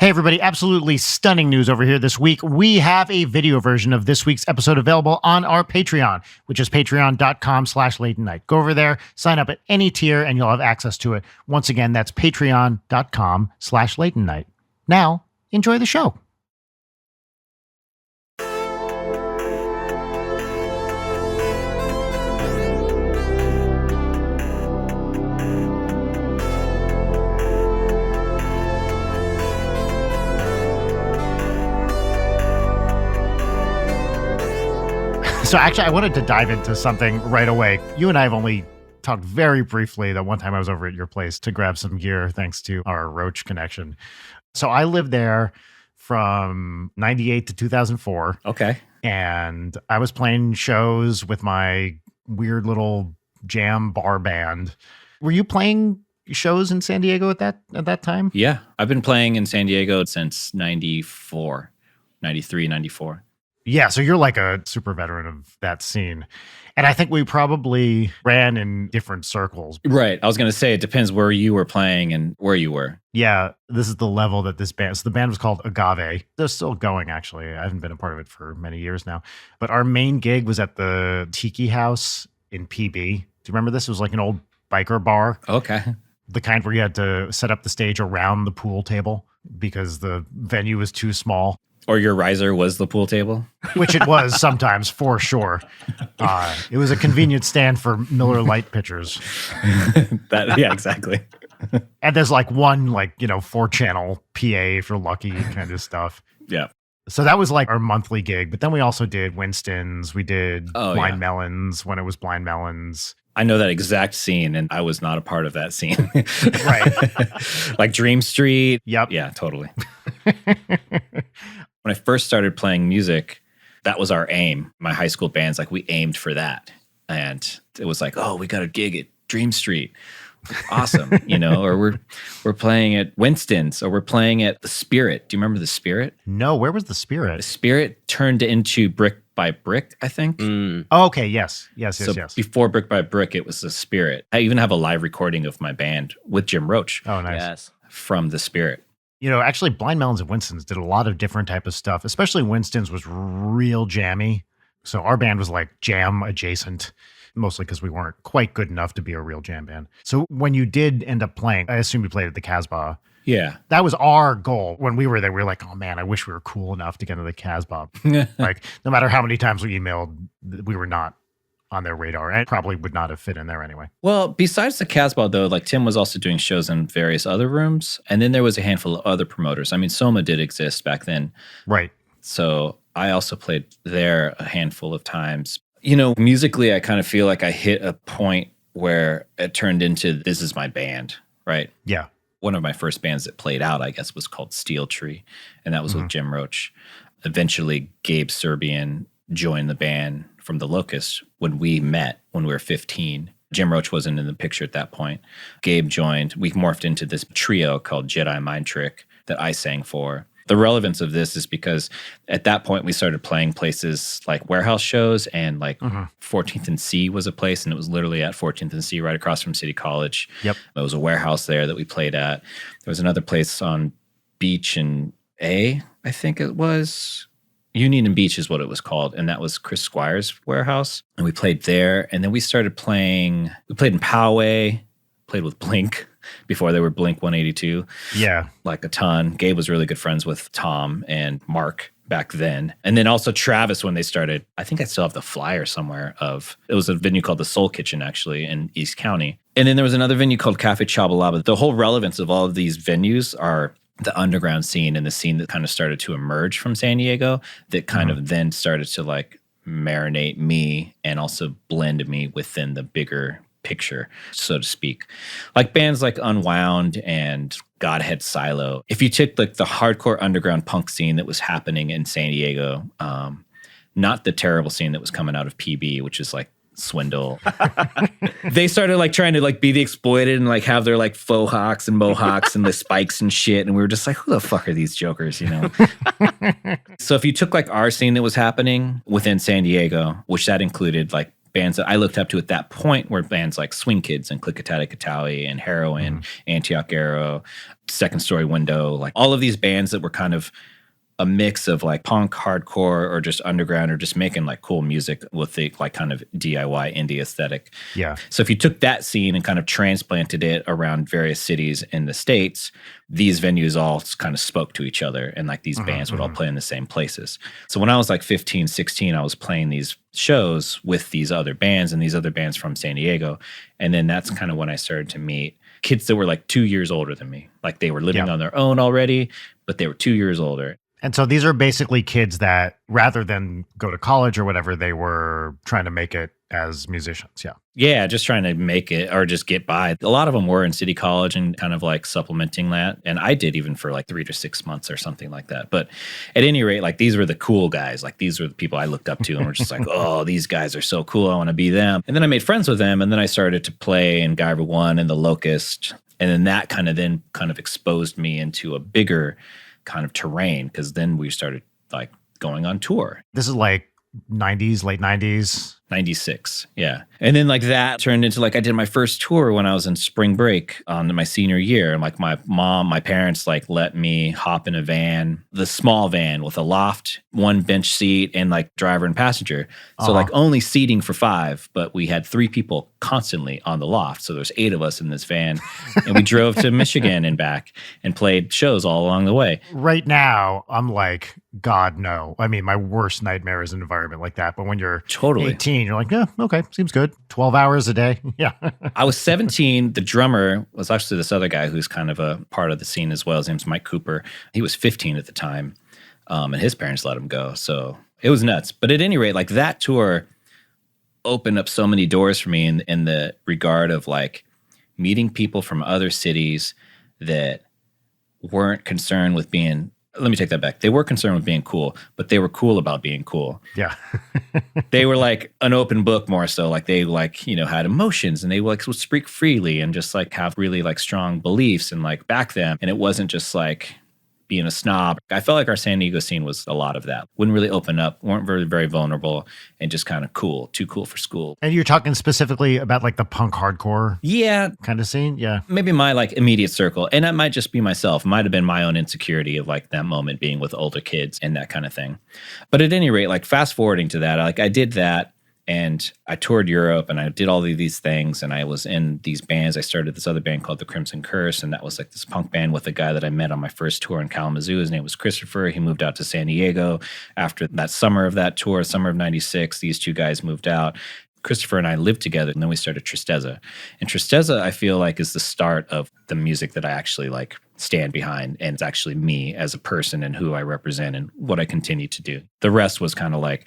Hey everybody, absolutely stunning news over here this week. We have a video version of this week's episode available on our Patreon, which is patreon.com/late night. Go over there, sign up at any tier, and you'll have access to it. Once again, that's patreon.com/late night. Now, enjoy the show. So actually, I wanted to dive into something right away. You and I have only talked very briefly that one time I was over at your place to grab some gear thanks to our Roach connection. So I lived there from 98 to 2004. Okay. And I was playing shows with my weird little jam bar band. Were you playing shows in San Diego at that time? Yeah. I've been playing in San Diego since 94, 93, 94. Yeah, so you're like a super veteran of that scene. And I think we probably ran in different circles. Right. I was going to say, it depends where you were playing and where you were. Yeah, this is the level that this band, so the band was called Agave. They're still going, actually. I haven't been a part of it for many years now. But our main gig was at the Tiki House in PB. Do you remember this? It was like an old biker bar. Okay. The kind where you had to set up the stage around the pool table because the venue was too small. Or your riser was the pool table? Which it was sometimes, for sure. It was a convenient stand for Miller Lite pitchers. Yeah, exactly. And there's like one, 4-channel PA if you're lucky kind of stuff. Yeah. So that was like our monthly gig. But then we also did Winston's. We did Blind Melons when it was Blind Melons. I know that exact scene, and I was not a part of that scene. Right. Like Dream Street. Yep. Yeah, totally. When I first started playing music, that was our aim. My high school bands, we aimed for that. And it was like, oh, we got a gig at Dream Street. Awesome. Or we're playing at Winston's, or we're playing at The Spirit. Do you remember The Spirit? No, where was The Spirit? The Spirit turned into Brick by Brick, I think. Oh, okay, yes. So before Brick by Brick, it was The Spirit. I even have a live recording of my band with Jim Roach. Oh, nice. Yes. From The Spirit. Actually, Blind Melons and Winston's did a lot of different type of stuff, especially Winston's was real jammy. So our band was like jam adjacent, mostly because we weren't quite good enough to be a real jam band. So when you did end up playing, I assume you played at the Casbah. Yeah. That was our goal. When we were there, we were like, oh man, I wish we were cool enough to get into the Casbah. No matter how many times we emailed, we were not on their radar, and probably would not have fit in there anyway. Well, besides the Casbah, though, Tim was also doing shows in various other rooms, and then there was a handful of other promoters. I mean, Soma did exist back then. Right. So I also played there a handful of times. Musically, I kind of feel like I hit a point where it turned into, this is my band, right? Yeah. One of my first bands that played out, I guess, was called Steel Tree, and that was with Jim Roach. Eventually, Gabe Serbian joined the band from The Locust when we met when we were 15. Jim Roach wasn't in the picture at that point. Gabe joined. We morphed into this trio called Jedi Mind Trick that I sang for. The relevance of this is because at that point we started playing places like warehouse shows, and 14th and C was a place, and it was literally at 14th and C right across from City College. Yep. There was a warehouse there that we played at. There was another place on Beach and A, I think it was. Union and Beach is what it was called, and that was Chris Squire's warehouse. And we played there, and then we started playing. We played in Poway, played with Blink before they were Blink 182. Yeah. Like a ton. Gabe was really good friends with Tom and Mark back then. And then also Travis when they started. I think I still have the flyer somewhere of, it was a venue called the Soul Kitchen, actually, in East County. And then there was another venue called Cafe Chabalaba. The whole relevance of all of these venues are the underground scene and the scene that kind of started to emerge from San Diego that kind of then started to marinate me and also blend me within the bigger picture, so to speak. Like bands like Unwound and Godhead Silo. If you took the hardcore underground punk scene that was happening in San Diego, not the terrible scene that was coming out of PB, which is Swindle. They started trying to be the exploited and have their faux hawks and mohawks and the spikes and shit, and we were just who the fuck are these jokers, So if you took our scene that was happening within San Diego, which that included bands that I looked up to at that point were bands like Swing Kids and Click-a-Tally and Heroin, Antioch Arrow, Second Story Window, like all of these bands that were kind of a mix of like punk, hardcore, or just underground, or just making like cool music with the like kind of DIY indie aesthetic. Yeah. So if you took that scene and kind of transplanted it around various cities in the States, these venues all kind of spoke to each other, and like these bands would all play in the same places. So when I was like 15, 16, I was playing these shows with these other bands and these other bands from San Diego. And then that's kind of when I started to meet kids that were like 2 years older than me. Like they were living on their own already, but they were 2 years older. And so these are basically kids that rather than go to college or whatever, they were trying to make it as musicians. Yeah. Yeah, just trying to make it or just get by. A lot of them were in City College and kind of like supplementing that. And I did even for like 3 to 6 months or something like that. But at any rate, like these were the cool guys. Like these were the people I looked up to and were just like, oh, these guys are so cool. I want to be them. And then I made friends with them. And then I started to play in Guyver One and The Locust. And then that kind of exposed me into a bigger kind of terrain, because then we started like going on tour. This is like 90s, late 90s. 96. Yeah. And then like that turned into like I did my first tour when I was in spring break on my senior year. And like my parents like let me hop in a van, the small van with a loft, one bench seat, and like driver and passenger. So like only seating for 5, but we had 3 people constantly on the loft. So there's 8 of us in this van. And we drove to Michigan and back and played shows all along the way. Right now, I'm like, God, no. I mean, my worst nightmare is an environment like that. But when you're 18, you're like, yeah, okay, seems good. 12 hours a day. Yeah. I was 17. The drummer was actually this other guy who's kind of a part of the scene as well. His name's Mike Cooper. He was 15 at the time, and his parents let him go. So it was nuts. But at any rate, like that tour opened up so many doors for me in the regard of like meeting people from other cities that weren't concerned with being, let me take that back. They were concerned with being cool, but they were cool about being cool. Yeah. They were like an open book more so. Like they like, you know, had emotions and they like would speak freely and just like have really like strong beliefs and like back them. And it wasn't just like being a snob. I felt like our San Diego scene was a lot of that. Wouldn't really open up, weren't very, very vulnerable, and just kind of cool, too cool for school. And you're talking specifically about like the punk hardcore kind of scene? Yeah. Maybe my like immediate circle. And that might just be myself. It might have been my own insecurity of like that moment being with older kids and that kind of thing. But at any rate, like fast forwarding to that, like I did that. And I toured Europe and I did all of these things and I was in these bands. I started this other band called The Crimson Curse, and that was like this punk band with a guy that I met on my first tour in Kalamazoo. His name was Christopher. He moved out to San Diego after that summer of that tour, summer of 96. These 2 guys moved out. Christopher and I lived together, and then we started Tristeza. And Tristeza, I feel like, is the start of the music that I actually like stand behind, and it's actually me as a person and who I represent and what I continue to do. The rest was kind of like,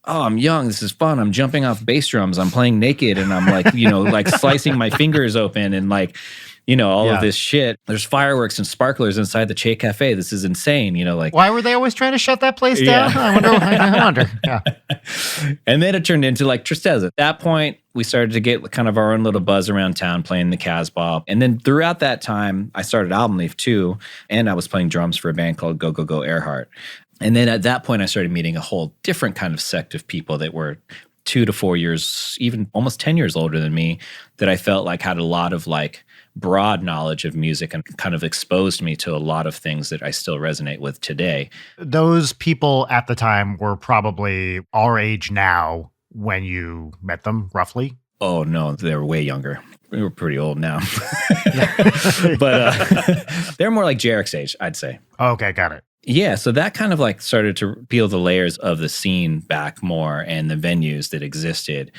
oh, I'm young, this is fun, I'm jumping off bass drums, I'm playing naked, and I'm like, you know, like slicing my fingers open and like, you know, all of this shit. There's fireworks and sparklers inside the Che Cafe. This is insane, you know, like. Why were they always trying to shut that place down? I wonder. Yeah. And then it turned into like Tristeza. At that point, we started to get kind of our own little buzz around town playing the Casbah. And then throughout that time, I started Album Leaf too, and I was playing drums for a band called Go Go Go Earhart. And then at that point, I started meeting a whole different kind of sect of people that were 2 to 4 years, even almost 10 years older than me, that I felt like had a lot of like broad knowledge of music and kind of exposed me to a lot of things that I still resonate with today. Those people at the time were probably our age now when you met them, roughly. Oh, no, they were way younger. We were pretty old now. But they're more like Jerik's age, I'd say. Okay, got it. Yeah, so that kind of like started to peel the layers of the scene back more and the venues that existed.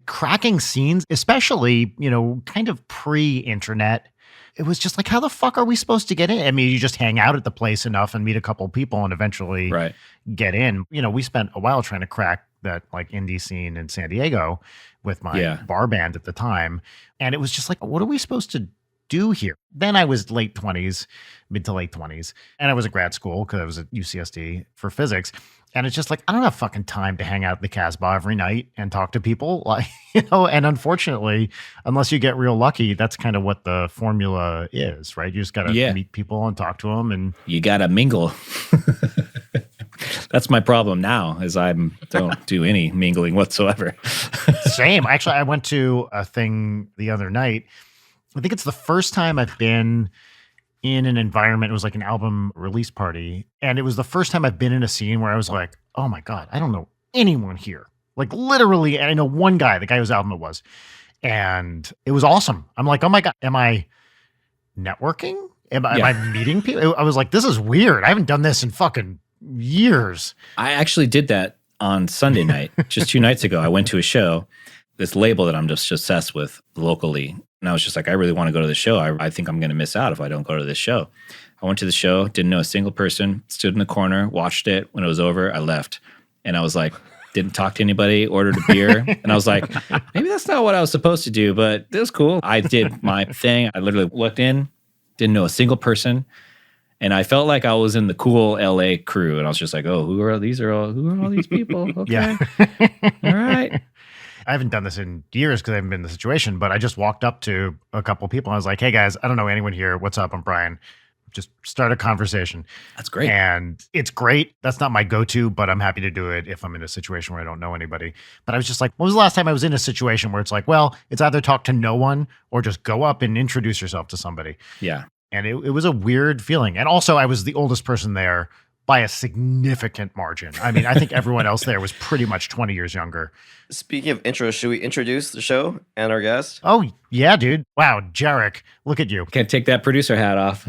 Cracking scenes, especially, you know, kind of pre-internet. It was just like, how the fuck are we supposed to get in? I mean, you just hang out at the place enough and meet a couple people and eventually get in. You know, we spent a while trying to crack that like indie scene in San Diego with my bar band at the time. And it was just like, what are we supposed to do here? Then I was mid to late 20s. And I was at grad school because I was at UCSD for physics. And it's just like, I don't have fucking time to hang out at the Casbah every night and talk to people. Like, you know, and unfortunately, unless you get real lucky, that's kind of what the formula is, right? You just got to meet people and talk to them. And you got to mingle. That's my problem now is I don't do any mingling whatsoever. Same. Actually, I went to a thing the other night. I think it's the first time I've been in an environment. It was like an album release party. And it was the first time I've been in a scene where I was like, oh my God, I don't know anyone here. Like literally, and I know one guy, the guy whose album it was. And it was awesome. I'm like, oh my God, am I networking? Am I meeting people? I was like, this is weird. I haven't done this in fucking years. I actually did that on Sunday night, just 2 nights ago. I went to a show, this label that I'm just obsessed with locally. And I was just like, I really want to go to the show. I think I'm going to miss out if I don't go to this show. I went to the show, didn't know a single person, stood in the corner, watched it. When it was over, I left. And I was like, didn't talk to anybody, ordered a beer. And I was like, maybe that's not what I was supposed to do, but it was cool. I did my thing. I literally looked in, didn't know a single person. And I felt like I was in the cool LA crew. And I was just like, oh, who are all these people? Okay. Yeah. All right. I haven't done this in years because I haven't been in the situation, but I just walked up to a couple of people. And I was like, hey guys, I don't know anyone here. What's up? I'm Brian. Just start a conversation. That's great. And it's great. That's not my go-to, but I'm happy to do it if I'm in a situation where I don't know anybody. But I was just like, when was the last time I was in a situation where it's like, well, it's either talk to no one or just go up and introduce yourself to somebody. Yeah. And it was a weird feeling. And also I was the oldest person there by a significant margin. I mean, I think everyone else there was pretty much 20 years younger. Speaking of intros, should we introduce the show and our guest? Oh, yeah, dude. Wow, Jerik, look at you. Can't take that producer hat off.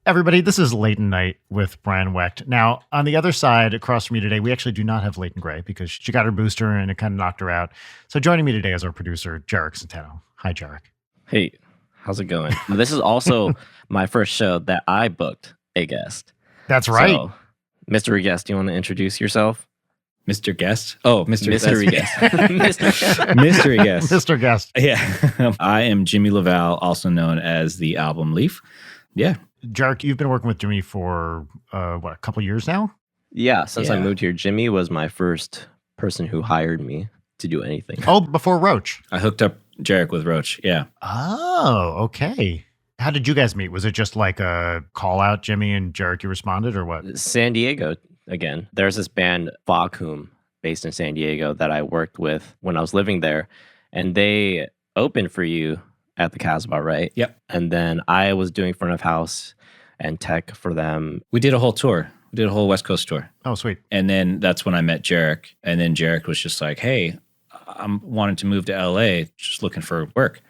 Everybody, this is Leighton Night with Brian Wecht. Now, on the other side, across from me today, we actually do not have Leighton Gray because she got her booster and it kind of knocked her out. So joining me today is our producer, Jerik Centeno. Hi, Jerik. Hey, how's it going? This is also my first show that I booked a guest. That's right. So, Mystery Guest, do you want to introduce yourself? Mr. Guest? Oh, Mystery Guest. Mystery Guest. Mr. Guest. Yeah. I am Jimmy LaValle, also known as the Album Leaf. Yeah. Jerik, you've been working with Jimmy for, a couple years now? Yeah, since I moved here, Jimmy was my first person who hired me to do anything. Oh, before Roach. I hooked up Jerik with Roach. Yeah. Oh, okay. How did you guys meet? Was it just like a call out, Jimmy and Jerik, you responded or what? San Diego, again. There's this band, Vacuum, based in San Diego that I worked with when I was living there. And they opened for you at the Casbah, right? Yep. And then I was doing front of house and tech for them. We did a whole tour. We did a whole West Coast tour. Oh, sweet. And then that's when I met Jerik. And then Jerik was just like, hey, I'm wanting to move to LA, just looking for work.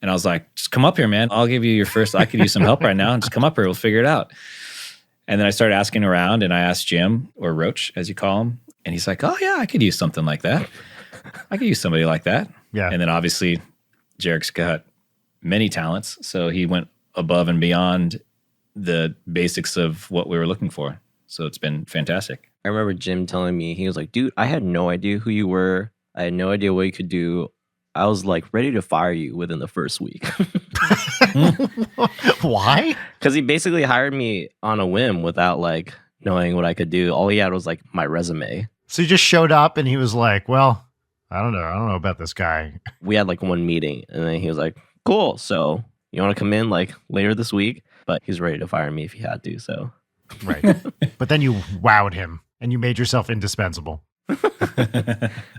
And I was like, just come up here, man. I'll give you your first, I could use some help right now. And just come up here, we'll figure it out. And then I started asking around and I asked Jim, or Roach, as you call him. And he's like, oh yeah, I could use something like that. I could use somebody like that. Yeah. And then obviously Jerik's got many talents. So he went above and beyond the basics of what we were looking for. So it's been fantastic. I remember Jim telling me, he was like, dude, I had no idea who you were. I had no idea what you could do. I was like ready to fire you within the first week. Why? Because he basically hired me on a whim without like knowing what I could do. All he had was like my resume. So he just showed up and he was like, well, I don't know about this guy. We had like one meeting and then he was like, cool. So you want to come in like later this week? But he's ready to fire me if he had to. So right. But then you wowed him and you made yourself indispensable.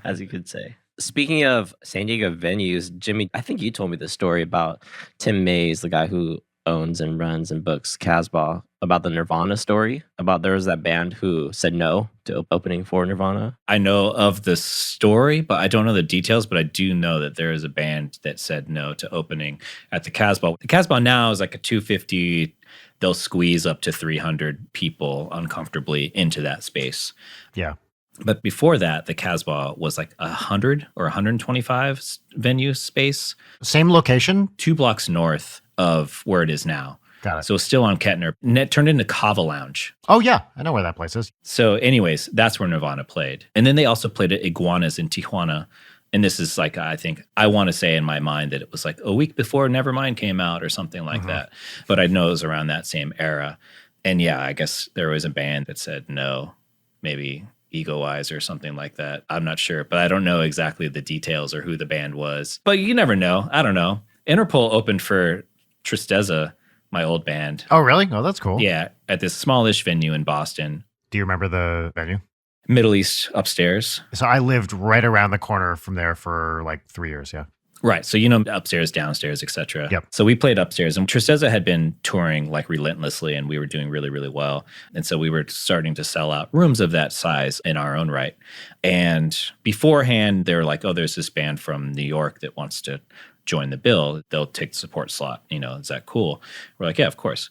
As you could say. Speaking of San Diego venues, Jimmy, I think you told me the story about Tim Mays, the guy who owns and runs and books Casbah, about the Nirvana story, about there was that band who said no to opening for Nirvana. I know of the story, but I don't know the details, but I do know that there is a band that said no to opening at the Casbah. The Casbah now is like a 250. They'll squeeze up to 300 people uncomfortably into that space. Yeah. But before that, the Casbah was like 100 or 125 venue space. Same location? 2 blocks north of where it is now. Got it. So it's still on Kettner. And it turned into Kava Lounge. Oh, yeah. I know where that place is. So anyways, that's where Nirvana played. And then they also played at Iguanas in Tijuana. And this is like, I think, I want to say in my mind that it was like a week before Nevermind came out or something like that. But I know it was around that same era. And yeah, I guess there was a band that said no, maybe Ego Eyes or something like that. I'm not sure, but I don't know exactly the details or who the band was. But you never know. I don't know. Interpol opened for Tristeza my old band. Oh, really? Oh, that's cool. Yeah, at this smallish venue in Boston. Do you remember the venue? Middle East upstairs. So I lived right around the corner from there for like 3 years. Yeah. Right. So, upstairs, downstairs, etc. Yep. So we played upstairs, and Tristeza had been touring like relentlessly, and we were doing really, really well. And so we were starting to sell out rooms of that size in our own right. And beforehand, they were like, oh, there's this band from New York that wants to join the bill. They'll take the support slot. Is that cool? We're like, yeah, of course.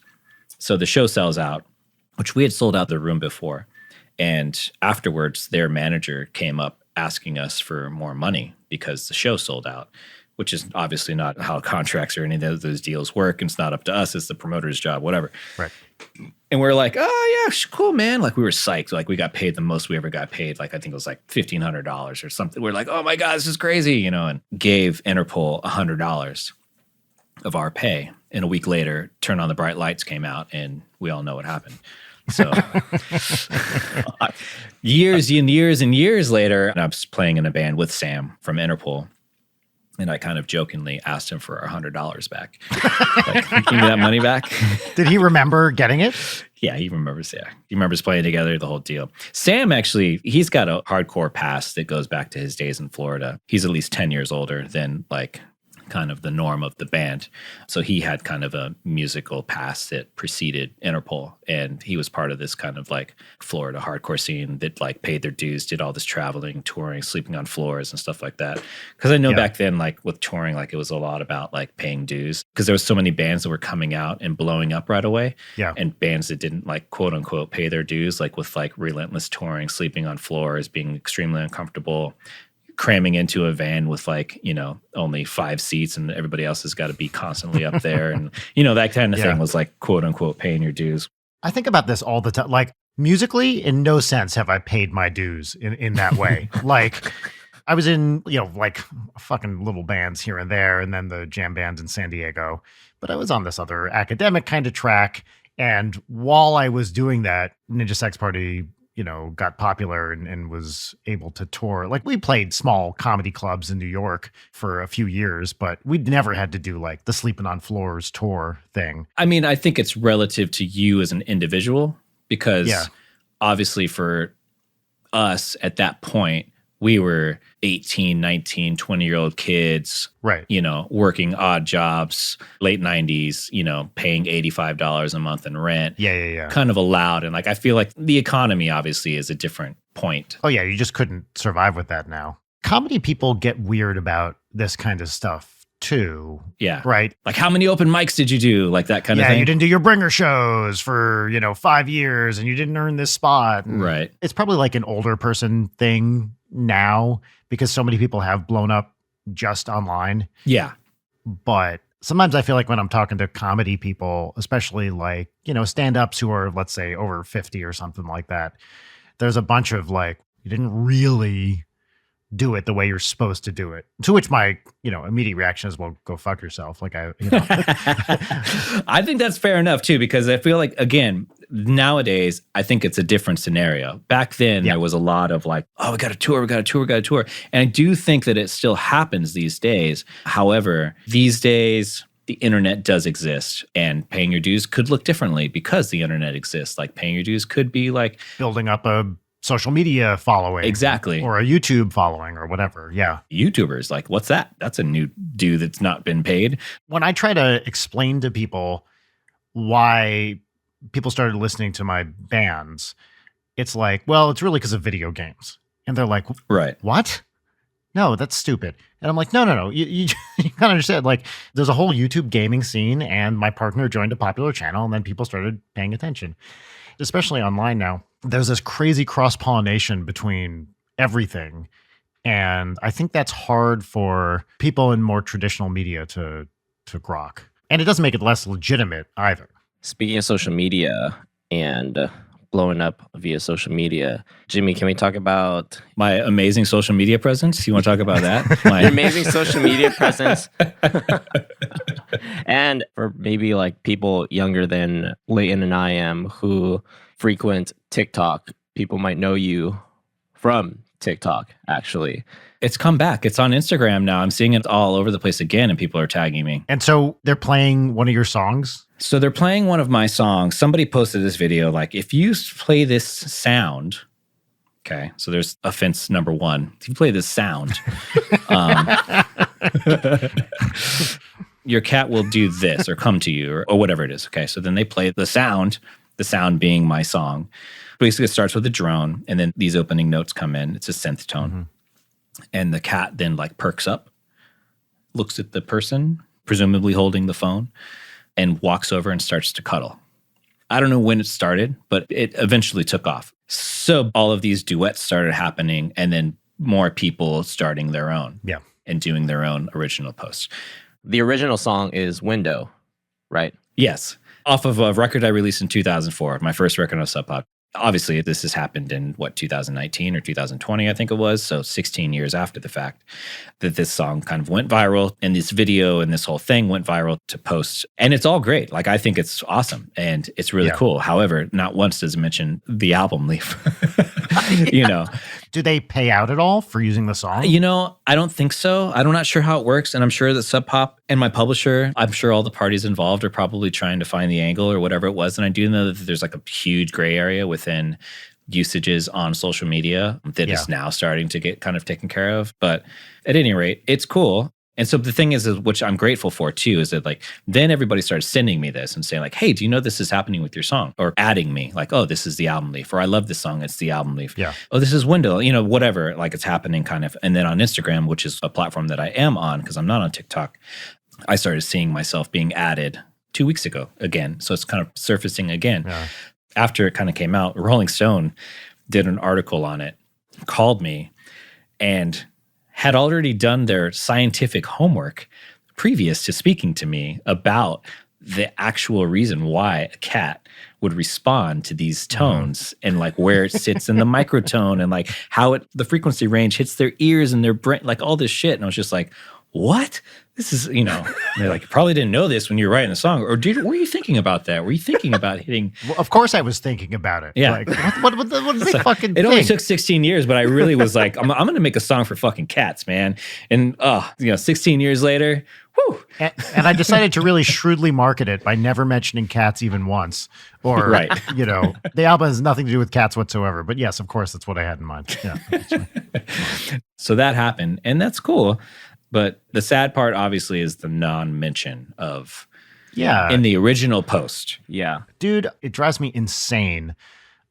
So the show sells out, which we had sold out the room before. And afterwards, their manager came up asking us for more money because the show sold out, which is obviously not how contracts or any of those deals work. And it's not up to us. It's the promoter's job, whatever. Right. And we're like, oh, yeah, cool, man. Like, we were psyched. Like, we got paid the most we ever got paid. Like, I think it was like $1,500 or something. We're like, oh, my God, this is crazy, and gave Interpol $100 of our pay. And a week later, Turn on the Bright Lights came out, and we all know what happened. So years and years and years later, I was playing in a band with Sam from Interpol. And I kind of jokingly asked him for $100 back. Like, give me that money back. Did he remember getting it? Yeah, he remembers. Yeah, he remembers playing together, the whole deal. Sam, actually, he's got a hardcore past that goes back to his days in Florida. He's at least 10 years older than kind of the norm of the band. So he had kind of a musical past that preceded Interpol. And he was part of this kind of like Florida hardcore scene that like paid their dues, did all this traveling, touring, sleeping on floors and stuff like that. Because I know back then, like with touring, like it was a lot about like paying dues because there was so many bands that were coming out and blowing up right away. Yeah. And bands that didn't like quote unquote pay their dues, like with like relentless touring, sleeping on floors, being extremely uncomfortable, cramming into a van with like, only 5 seats and everybody else has got to be constantly up there. And, that kind of thing was like, quote unquote, paying your dues. I think about this all the time. Like musically, in no sense have I paid my dues in that way. Like I was in, like fucking little bands here and there, and then the jam bands in San Diego, but I was on this other academic kind of track. And while I was doing that, Ninja Sex Party got popular and was able to tour. Like we played small comedy clubs in New York for a few years, but we'd never had to do like the Sleeping on Floors tour thing. I mean, I think it's relative to you as an individual because obviously for us at that point, we were 18, 19, 20-year-old kids, right? Working odd jobs, late 90s, paying $85 a month in rent. Yeah. Kind of allowed. And like, I feel like the economy obviously is a different point. Oh, yeah. You just couldn't survive with that now. Comedy people get weird about this kind of stuff too. Yeah. Right. Like, how many open mics did you do? Like that kind of thing. Yeah, you didn't do your bringer shows for, 5 years and you didn't earn this spot. And right. It's probably like an older person thing now because so many people have blown up just online. Yeah. But sometimes I feel like when I'm talking to comedy people, especially like, stand-ups who are, let's say, over 50 or something like that, there's a bunch of like, you didn't really do it the way you're supposed to do it. To which my, immediate reaction is, well, go fuck yourself. Like I think that's fair enough too, because I feel like, again, nowadays, I think it's a different scenario. Back then, there was a lot of like, oh, we got a tour. And I do think that it still happens these days. However, these days, the internet does exist and paying your dues could look differently because the internet exists. Like paying your dues could be like building up a social media following. Exactly. Or a YouTube following or whatever. Yeah. YouTubers, like, what's that? That's a new due that's not been paid. When I try to explain to people why people started listening to my bands, it's like, well, it's really because of video games. And they're like, right. What? No, that's stupid. And I'm like, no. You kind of understand. Like, there's a whole YouTube gaming scene, and my partner joined a popular channel, and then people started paying attention, especially online now. There's this crazy cross-pollination between everything. And I think that's hard for people in more traditional media to grok. And it doesn't make it less legitimate either. Speaking of social media and blowing up via social media, Jimmy, can we talk about my amazing social media presence? You want to talk about that? Your amazing social media presence. And for maybe like people younger than Leighton and I am who frequent TikTok, people might know you from TikTok, actually. It's come back. It's on Instagram now. I'm seeing it all over the place again, and people are tagging me. And so they're playing one of your songs? So they're playing one of my songs. Somebody posted this video, like, if you play this sound, okay, so there's offense number one. If you play this sound, your cat will do this or come to you or whatever it is. Okay, so then they play the sound being my song. Basically, it starts with a drone, and then these opening notes come in. It's a synth tone. Mm-hmm. And the cat then like perks up, looks at the person, presumably holding the phone, and walks over and starts to cuddle. I don't know when it started, but it eventually took off. So all of these duets started happening, and then more people starting their own and doing their own original posts. The original song is Window, right? Yes. Off of a record I released in 2004, my first record on Sub Pop. Obviously, this has happened in, 2019 or 2020, I think it was. So 16 years after the fact that this song kind of went viral. And this video and this whole thing went viral to post. And it's all great. Like, I think it's awesome. And it's really cool. However, not once does it mention the album leaf. Do they pay out at all for using the song? I don't think so. I'm not sure how it works. And I'm sure that Sub Pop and my publisher, I'm sure all the parties involved are probably trying to find the angle or whatever it was. And I do know that there's like a huge gray area within usages on social media that is now starting to get kind of taken care of. But at any rate, it's cool. And so the thing is, which I'm grateful for too, is that like, then everybody started sending me this and saying like, hey, do you know this is happening with your song? Or adding me like, oh, this is the album leaf. Or I love this song. It's the album leaf. Yeah. Oh, this is Window, whatever. Like, it's happening kind of. And then on Instagram, which is a platform that I am on because I'm not on TikTok, I started seeing myself being added 2 weeks ago again. So it's kind of surfacing again. Yeah. After it kind of came out, Rolling Stone did an article on it, called me, and had already done their scientific homework previous to speaking to me about the actual reason why a cat would respond to these tones and like where it sits in the microtone and like how the frequency range hits their ears and their brain, like all this shit. And I was just like, what? This is, they're like, you probably didn't know this when you were writing the song. Or were you thinking about that? Were you thinking about hitting? Well, of course I was thinking about it. Yeah. Like, what is this fucking thing? It only thing? took 16 years, but I really was like, I'm going to make a song for fucking cats, man. And, 16 years later, whew. And I decided to really shrewdly market it by never mentioning cats even once. Or, the album has nothing to do with cats whatsoever. But yes, of course, that's what I had in mind. Yeah. So that happened, and that's cool. But the sad part, obviously, is the non-mention of in the original post. Yeah. Dude, it drives me insane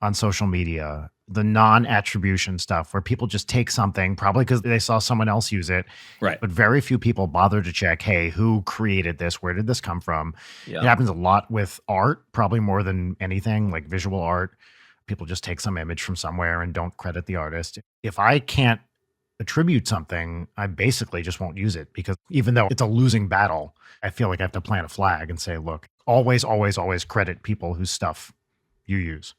on social media, the non-attribution stuff where people just take something, probably because they saw someone else use it. Right. But very few people bother to check, hey, who created this? Where did this come from? Yeah. It happens a lot with art, probably more than anything, like visual art. People just take some image from somewhere and don't credit the artist. If I can't attribute something, I basically just won't use it, because even though it's a losing battle, I feel like I have to plant a flag and say, look, always, always, always credit people whose stuff you use,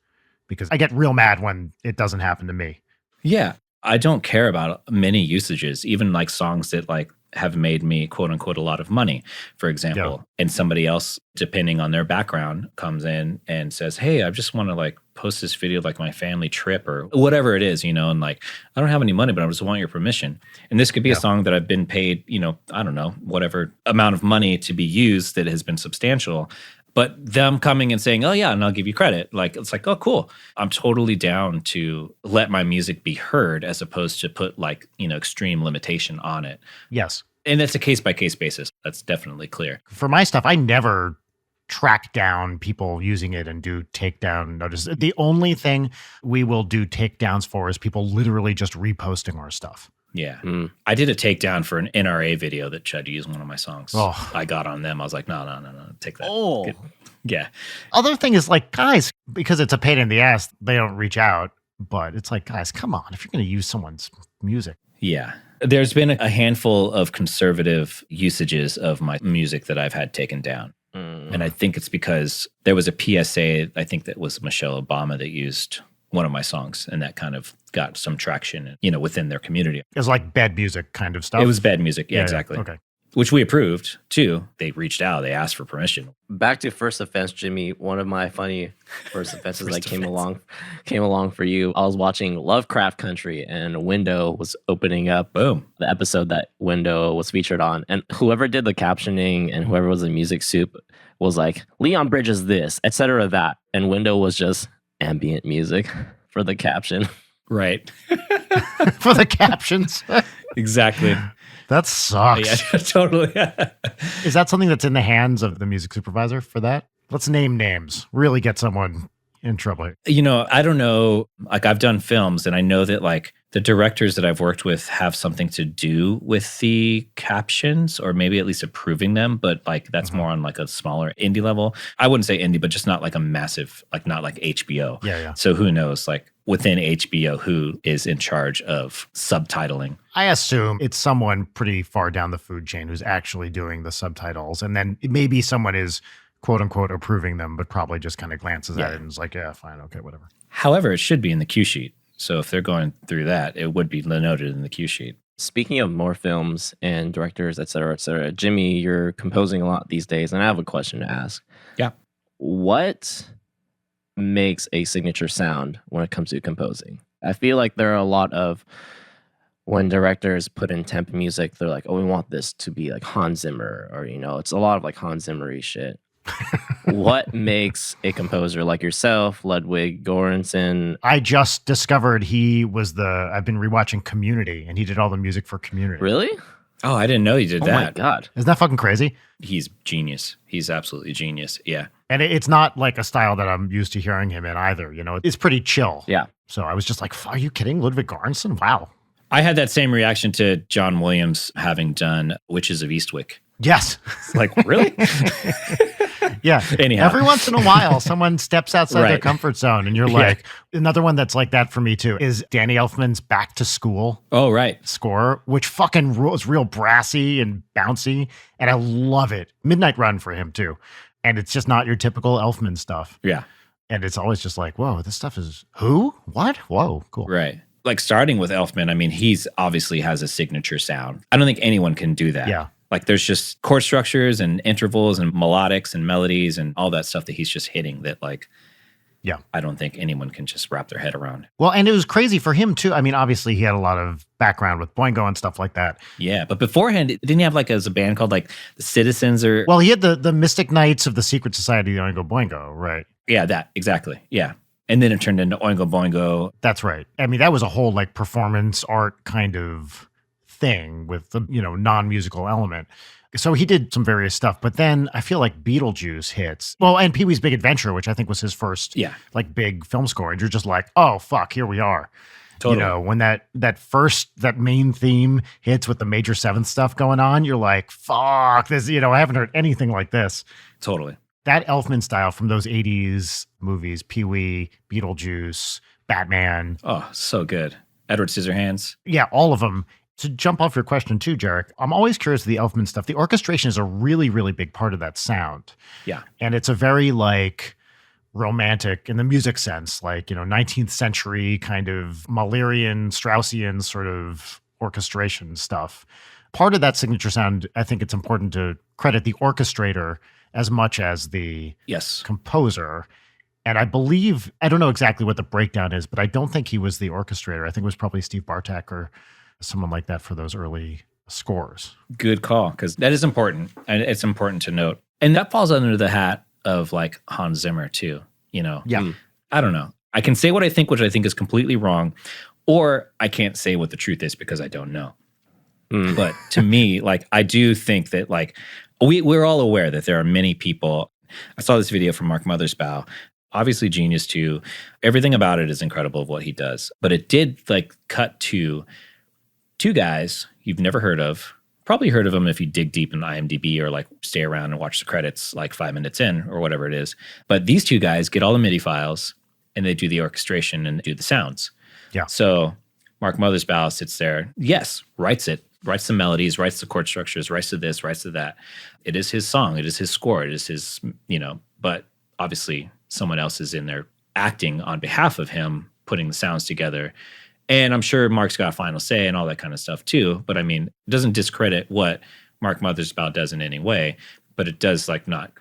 because I get real mad when it doesn't happen to me. Yeah. I don't care about many usages, even like songs that like have made me quote unquote a lot of money, for example. And somebody else, depending on their background, comes in and says, hey, I just want to like post this video like my family trip or whatever it is, and like, I don't have any money, but I just want your permission. And this could be a song that I've been paid, I don't know, whatever amount of money to be used that has been substantial. But them coming and saying, oh, yeah, and I'll give you credit. Like, it's like, oh, cool. I'm totally down to let my music be heard as opposed to put like, extreme limitation on it. Yes. And it's a case-by-case basis. That's definitely clear. For my stuff, I never track down people using it and do takedown notices. The only thing we will do takedowns for is people literally just reposting our stuff. Yeah. I did a takedown for an NRA video that tried to use one of my songs. Oh. I got on them. I was like, no, take that. Oh. Yeah. Other thing is like, guys, because it's a pain in the ass, they don't reach out. But it's like, guys, come on. If you're going to use someone's music. Yeah. There's been a handful of conservative usages of my music that I've had taken down. And I think it's because there was a PSA, I think that was Michelle Obama, that used one of my songs, and that kind of got some traction, within their community. It was like bad music kind of stuff. It was bad music. Yeah, exactly. Okay. which we approved too. They reached out, they asked for permission. Back to First Offense, Jimmy. One of my funny first offenses that came along for you. I was watching Lovecraft Country, and Window was opening up. Boom. The episode that Window was featured on, and whoever did the captioning and whoever was the music soup was like, Leon Bridges this, etc. that, and Window was just ambient music for the caption. Right. For the captions. Exactly. That sucks. Yeah, totally. Is that something that's in the hands of the music supervisor for that? Let's name names. Really get someone in trouble. I don't know. Like, I've done films, and I know that like the directors that I've worked with have something to do with the captions, or maybe at least approving them. But like that's more on like a smaller indie level. I wouldn't say indie, but just not like a massive, like not like HBO. Yeah. So who knows? Like within HBO, who is in charge of subtitling? I assume it's someone pretty far down the food chain who's actually doing the subtitles, and then maybe someone is quote unquote approving them, but probably just kind of glances at it and is like, yeah, fine, okay, whatever. However, it should be in the cue sheet. So if they're going through that, it would be noted in the cue sheet. Speaking of more films and directors, et cetera, Jimmy, you're composing a lot these days, and I have a question to ask. Yeah. What makes a signature sound when it comes to composing? I feel like there are a lot of, when directors put in temp music, they're like, oh, we want this to be like Hans Zimmer, or, it's a lot of like Hans Zimmer-y shit. What makes a composer like yourself, Ludwig Göransson? I just discovered I've been rewatching Community, and he did all the music for Community. Really? Oh, I didn't know he did that. Oh my God. Isn't that fucking crazy? He's genius. He's absolutely genius. Yeah. And it's not like a style that I'm used to hearing him in either. It's pretty chill. Yeah. So I was just like, are you kidding? Ludwig Göransson? Wow. I had that same reaction to John Williams having done Witches of Eastwick. Yes. It's like, really? Yeah. Anyhow. Every once in a while, someone steps outside their comfort zone, and you're like, another one that's like that for me too is Danny Elfman's Back to School. Oh, right. Score, which fucking rules, real brassy and bouncy. And I love it. Midnight Run for him too. And it's just not your typical Elfman stuff. Yeah. And it's always just like, whoa, this stuff is who? What? Whoa, cool. Right. Like starting with Elfman, I mean, he's obviously has a signature sound. I don't think anyone can do that. Yeah. Like there's just chord structures and intervals and melodics and melodies and all that stuff that he's just hitting that like, yeah, I don't think anyone can just wrap their head around. Well, and it was crazy for him too. I mean, obviously he had a lot of background with Boingo and stuff like that. Yeah, but beforehand, didn't he have like as a band called like the Citizens or? Well, he had the Mystic Knights of the Secret Society of Oingo Boingo, right? Yeah, that exactly. Yeah. And then it turned into Oingo Boingo. That's right. I mean, that was a whole like performance art kind of thing with the, non-musical element. So he did some various stuff, but then I feel like Beetlejuice hits. Well, and Pee-wee's Big Adventure, which I think was his first like big film score. And you're just like, oh, fuck, here we are. Totally. When that main theme hits with the major seventh stuff going on, you're like, fuck, this, I haven't heard anything like this. Totally. That Elfman style from those 80s movies, Pee-wee, Beetlejuice, Batman. Oh, so good. Edward Scissorhands. Yeah, all of them. To jump off your question too, Jerik, I'm always curious of the Elfman stuff. The orchestration is a really, really big part of that sound. Yeah. And it's a very like romantic in the music sense, like, 19th century kind of Mahlerian, Straussian sort of orchestration stuff. Part of that signature sound, I think it's important to credit the orchestrator as much as the composer. And I believe, I don't know exactly what the breakdown is, but I don't think he was the orchestrator. I think it was probably Steve Bartek or someone like that for those early scores. Good call, because that is important. And it's important to note. And that falls under the hat of like Hans Zimmer too, Yeah. I don't know. I can say what I think, which I think is completely wrong, or I can't say what the truth is because I don't know. But to me, like, I do think that like, we're all aware that there are many people. I saw this video from Mark Mothersbaugh, obviously genius too. Everything about it is incredible of what he does. But it did like cut to two guys you've never heard of, probably heard of them if you dig deep in IMDb or like stay around and watch the credits like 5 minutes in or whatever it is. But these two guys get all the MIDI files and they do the orchestration and do the sounds. Yeah. So Mark Mothersbaugh sits there, writes the melodies, writes the chord structures, writes to this, writes to that. It is his song. It is his score. It is his, but obviously someone else is in there acting on behalf of him, putting the sounds together. And I'm sure Mark's got a final say and all that kind of stuff too. But I mean, it doesn't discredit what Mark Mothersbaugh does in any way, but it does like not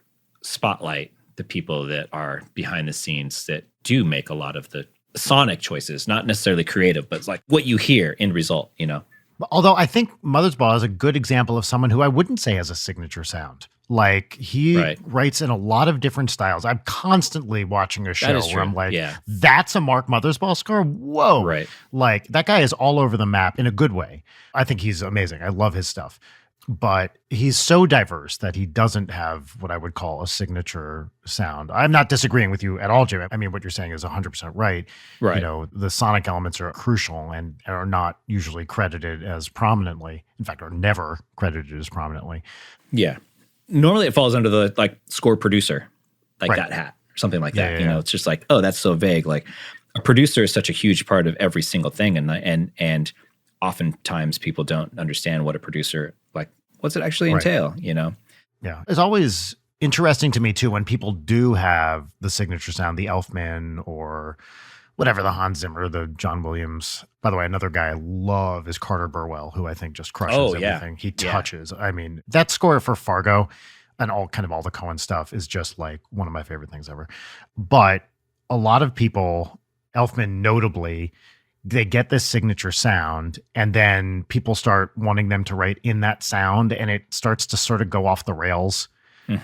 spotlight the people that are behind the scenes that do make a lot of the sonic choices, not necessarily creative, but it's like what you hear in result, you know? Although I think Mothersbaugh is a good example of someone who I wouldn't say has a signature sound. Like he writes in a lot of different styles. I'm constantly watching a show where I'm like, that's a Mark Mothersbaugh score? Whoa. Right. Like that guy is all over the map in a good way. I think he's amazing. I love his stuff. But he's so diverse that he doesn't have what I would call a signature sound. I'm not disagreeing with you at all, Jim. I mean, what you're saying is 100% right. Right. You know, the sonic elements are crucial and are not usually credited as prominently. In fact, are never credited as prominently. Yeah. Normally it falls under the like score producer, like that hat or something like that. You know, it's just like, oh, that's so vague. Like a producer is such a huge part of every single thing. And oftentimes people don't understand what a producer, like, what's it actually entail, you know? Yeah. It's always interesting to me too when people do have the signature sound, the Elfman or whatever, the Hans Zimmer, the John Williams. By the way, another guy I love is Carter Burwell, who I think just crushes everything he touches. I mean, that score for Fargo and all the Coen stuff is just like one of my favorite things ever. But a lot of people, Elfman notably, they get this signature sound and then people start wanting them to write in that sound and it starts to sort of go off the rails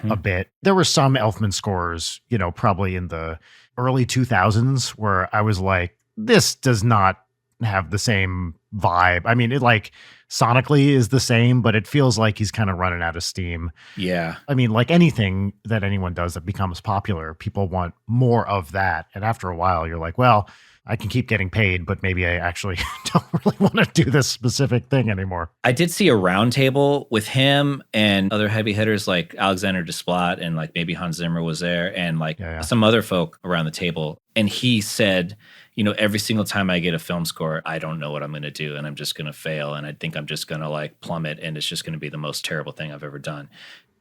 a bit. There were some Elfman scores, you know, probably in the early 2000s where I was like, this does not have the same vibe. I mean, it like sonically is the same, but it feels like he's kind of running out of steam. Yeah. I mean, like anything that anyone does that becomes popular, people want more of that. And after a while, you're like, well, I can keep getting paid, but maybe I actually don't really want to do this specific thing anymore. I did see a roundtable with him and other heavy hitters like Alexander Desplat and like maybe Hans Zimmer was there and like some other folk around the table. And he said, you know, every single time I get a film score, I don't know what I'm going to do and I'm just going to fail. And I think I'm just going to like plummet and it's just going to be the most terrible thing I've ever done.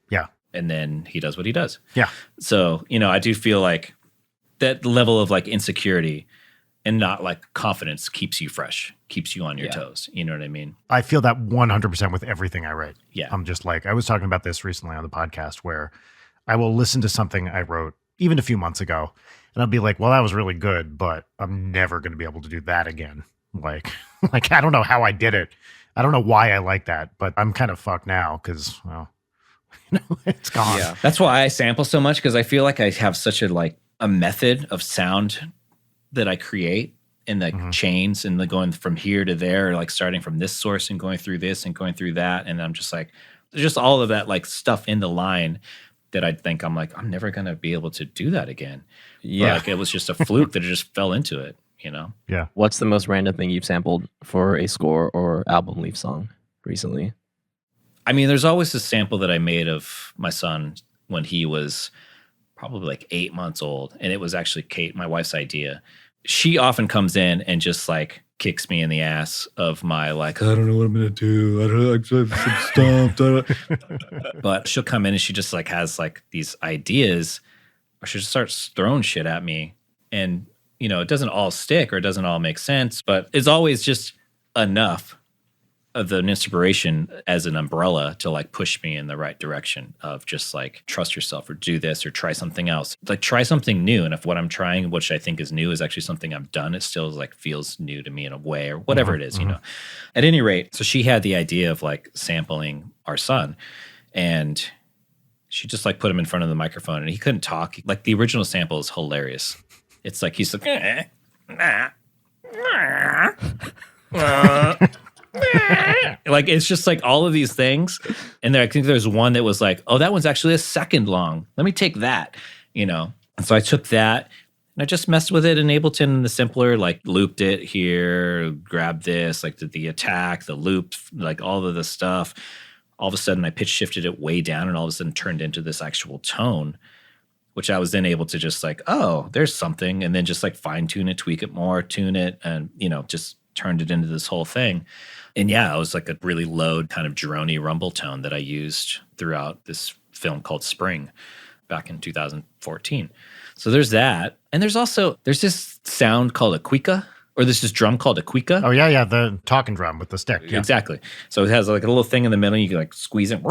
Yeah. And then he does what he does. Yeah. So, you know, I do feel like that level of like insecurity and not like confidence keeps you fresh, keeps you on your toes. You know what I mean? I feel that 100% with everything I write. Yeah. I'm just like, I was talking about this recently on the podcast where I will listen to something I wrote even a few months ago and I'll be like, well, that was really good, but I'm never going to be able to do that again. Like I don't know how I did it. I don't know why I like that, but I'm kind of fucked now because, well, you know, it's gone. Yeah. That's why I sample so much because I feel like I have such a method of sound that I create in the chains and the going from here to there, like starting from this source and going through this and going through that. And I'm just like, there's just all of that like stuff in the line that I think I'm like, I'm never going to be able to do that again. Yeah. But, like it was just a fluke that it just fell into it, you know? Yeah. What's the most random thing you've sampled for a score or album leaf song recently? I mean, there's always this sample that I made of my son when he was probably like 8 months old. And it was actually Kate, my wife's idea. She often comes in and just like kicks me in the ass of my like, I don't know what I'm going to do. I don't know. I'm stumped. But she'll come in and she just like has like these ideas or she just starts throwing shit at me. And, you know, it doesn't all stick or it doesn't all make sense, but it's always just enough of an inspiration as an umbrella to like push me in the right direction of just like trust yourself or do this or try something else. Like try something new. And if what I'm trying, which I think is new, is actually something I've done, it still like feels new to me in a way or whatever it is, you know. At any rate, so she had the idea of like sampling our son and she just like put him in front of the microphone and he couldn't talk. Like the original sample is hilarious. It's like he's like, like it's just like all of these things and there I think there's one that was like, oh, that one's actually a second long, let me take that, you know. And so I took that and I just messed with it in Ableton, the simpler, like looped it here, grabbed this, like the attack, the loop, like all of the stuff. All of a sudden I pitch shifted it way down and all of a sudden turned into this actual tone, which I was then able to just like, oh, there's something, and then just like fine tune it, tweak it more, tune it, and you know, just turned it into this whole thing. And yeah, it was like a really low kind of droney rumble tone that I used throughout this film called Spring back in 2014. So there's that. And there's this sound called a cuica. Or there's this drum called a cuica. Oh, yeah, the talking drum with the stick. Yeah. Exactly. So it has like a little thing in the middle. You can like squeeze it.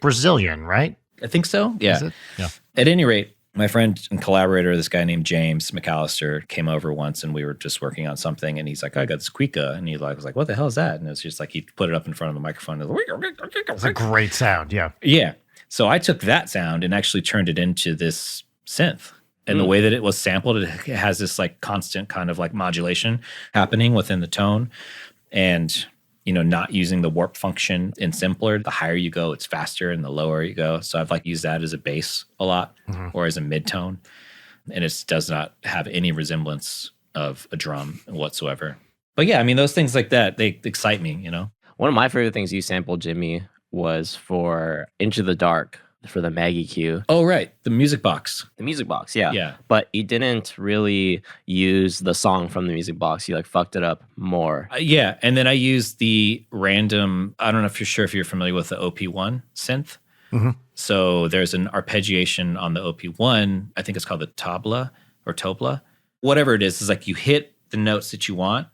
Brazilian, right? I think so. Yeah. Is it? Yeah. At any rate, my friend and collaborator, this guy named James McAllister, came over once and we were just working on something. And he's like, I got this cuica. And he was like, what the hell is that? And it's just like he put it up in front of the microphone. It's a great sound. Yeah. Yeah. So I took that sound and actually turned it into this synth. And the way that it was sampled, it has this like constant kind of like modulation happening within the tone. And, not using the warp function in simpler. The higher you go, it's faster, and the lower you go. So I've like used that as a bass a lot or as a mid-tone. And it does not have any resemblance of a drum whatsoever. But yeah, I mean, those things like that, they excite me, One of my favorite things you sampled, Jimmy, was for Into the Dark for the Maggie cue. Oh, right. The music box. The music box, yeah. Yeah. But you didn't really use the song from the music box. You like fucked it up more. Yeah. And then I used the random, I don't know if you're familiar with the OP1 synth. Mm-hmm. So there's an arpeggiation on the OP1. I think it's called the tabla or tobla. Whatever it is like you hit the notes that you want,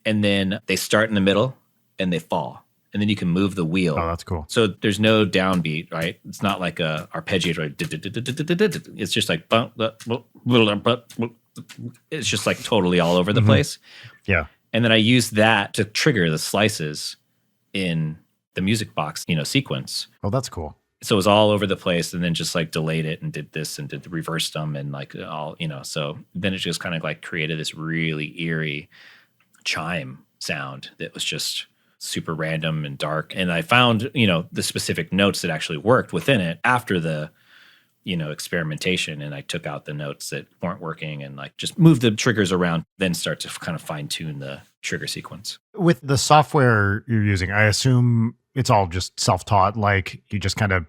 and then they start in the middle and they fall. And then you can move the wheel. Oh, that's cool. So there's no downbeat, right? It's not like a arpeggiator. Right? It's just like, it's just like totally all over the place. Yeah. And then I use that to trigger the slices in the music box, sequence. Oh, that's cool. So it was all over the place, and then just like delayed it and did this and did the reversed them and like all, so then it just kind of like created this really eerie chime sound that was just super random and dark. And I found, the specific notes that actually worked within it after the, experimentation. And I took out the notes that weren't working and like just moved the triggers around, then start to kind of fine tune the trigger sequence. With the software you're using, I assume it's all just self-taught. Like you just kind of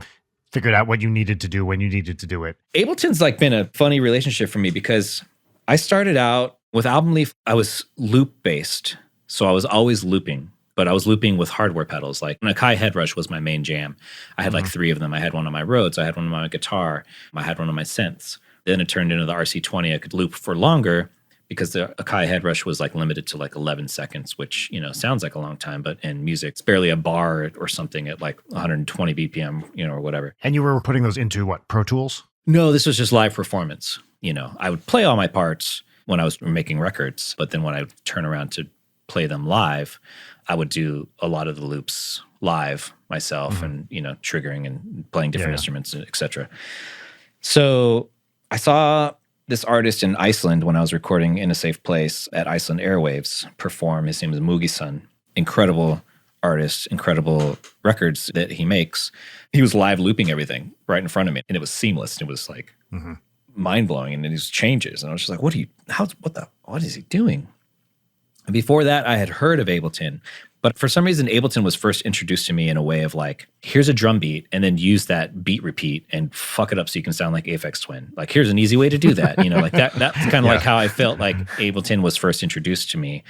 figured out what you needed to do when you needed to do it. Ableton's like been a funny relationship for me because I started out with Album Leaf. I was loop based. So I was always looping. But I was looping with hardware pedals. Like an Akai Headrush was my main jam. I had like 3 of them. I had one on my Rhodes. I had one on my guitar. I had one on my synths. Then it turned into the RC20. I could loop for longer because the Akai Headrush was like limited to like 11 seconds, which, sounds like a long time. But in music, it's barely a bar or something at like 120 BPM, or whatever. And you were putting those into what, Pro Tools? No, this was just live performance. I would play all my parts when I was making records. But then when I would turn around to play them live, I would do a lot of the loops live myself and, triggering and playing different instruments, et cetera. So I saw this artist in Iceland when I was recording In a Safe Place at Iceland Airwaves perform. His name is Mugi-san. Incredible artist, incredible records that he makes. He was live looping everything right in front of me, and it was seamless. It was like mind-blowing, and then these changes. And I was just like, what is he doing? Before that, I had heard of Ableton, but for some reason, Ableton was first introduced to me in a way of like, here's a drum beat, and then use that beat repeat and fuck it up so you can sound like Aphex Twin. Like, here's an easy way to do that. Like that's kind of like how I felt like Ableton was first introduced to me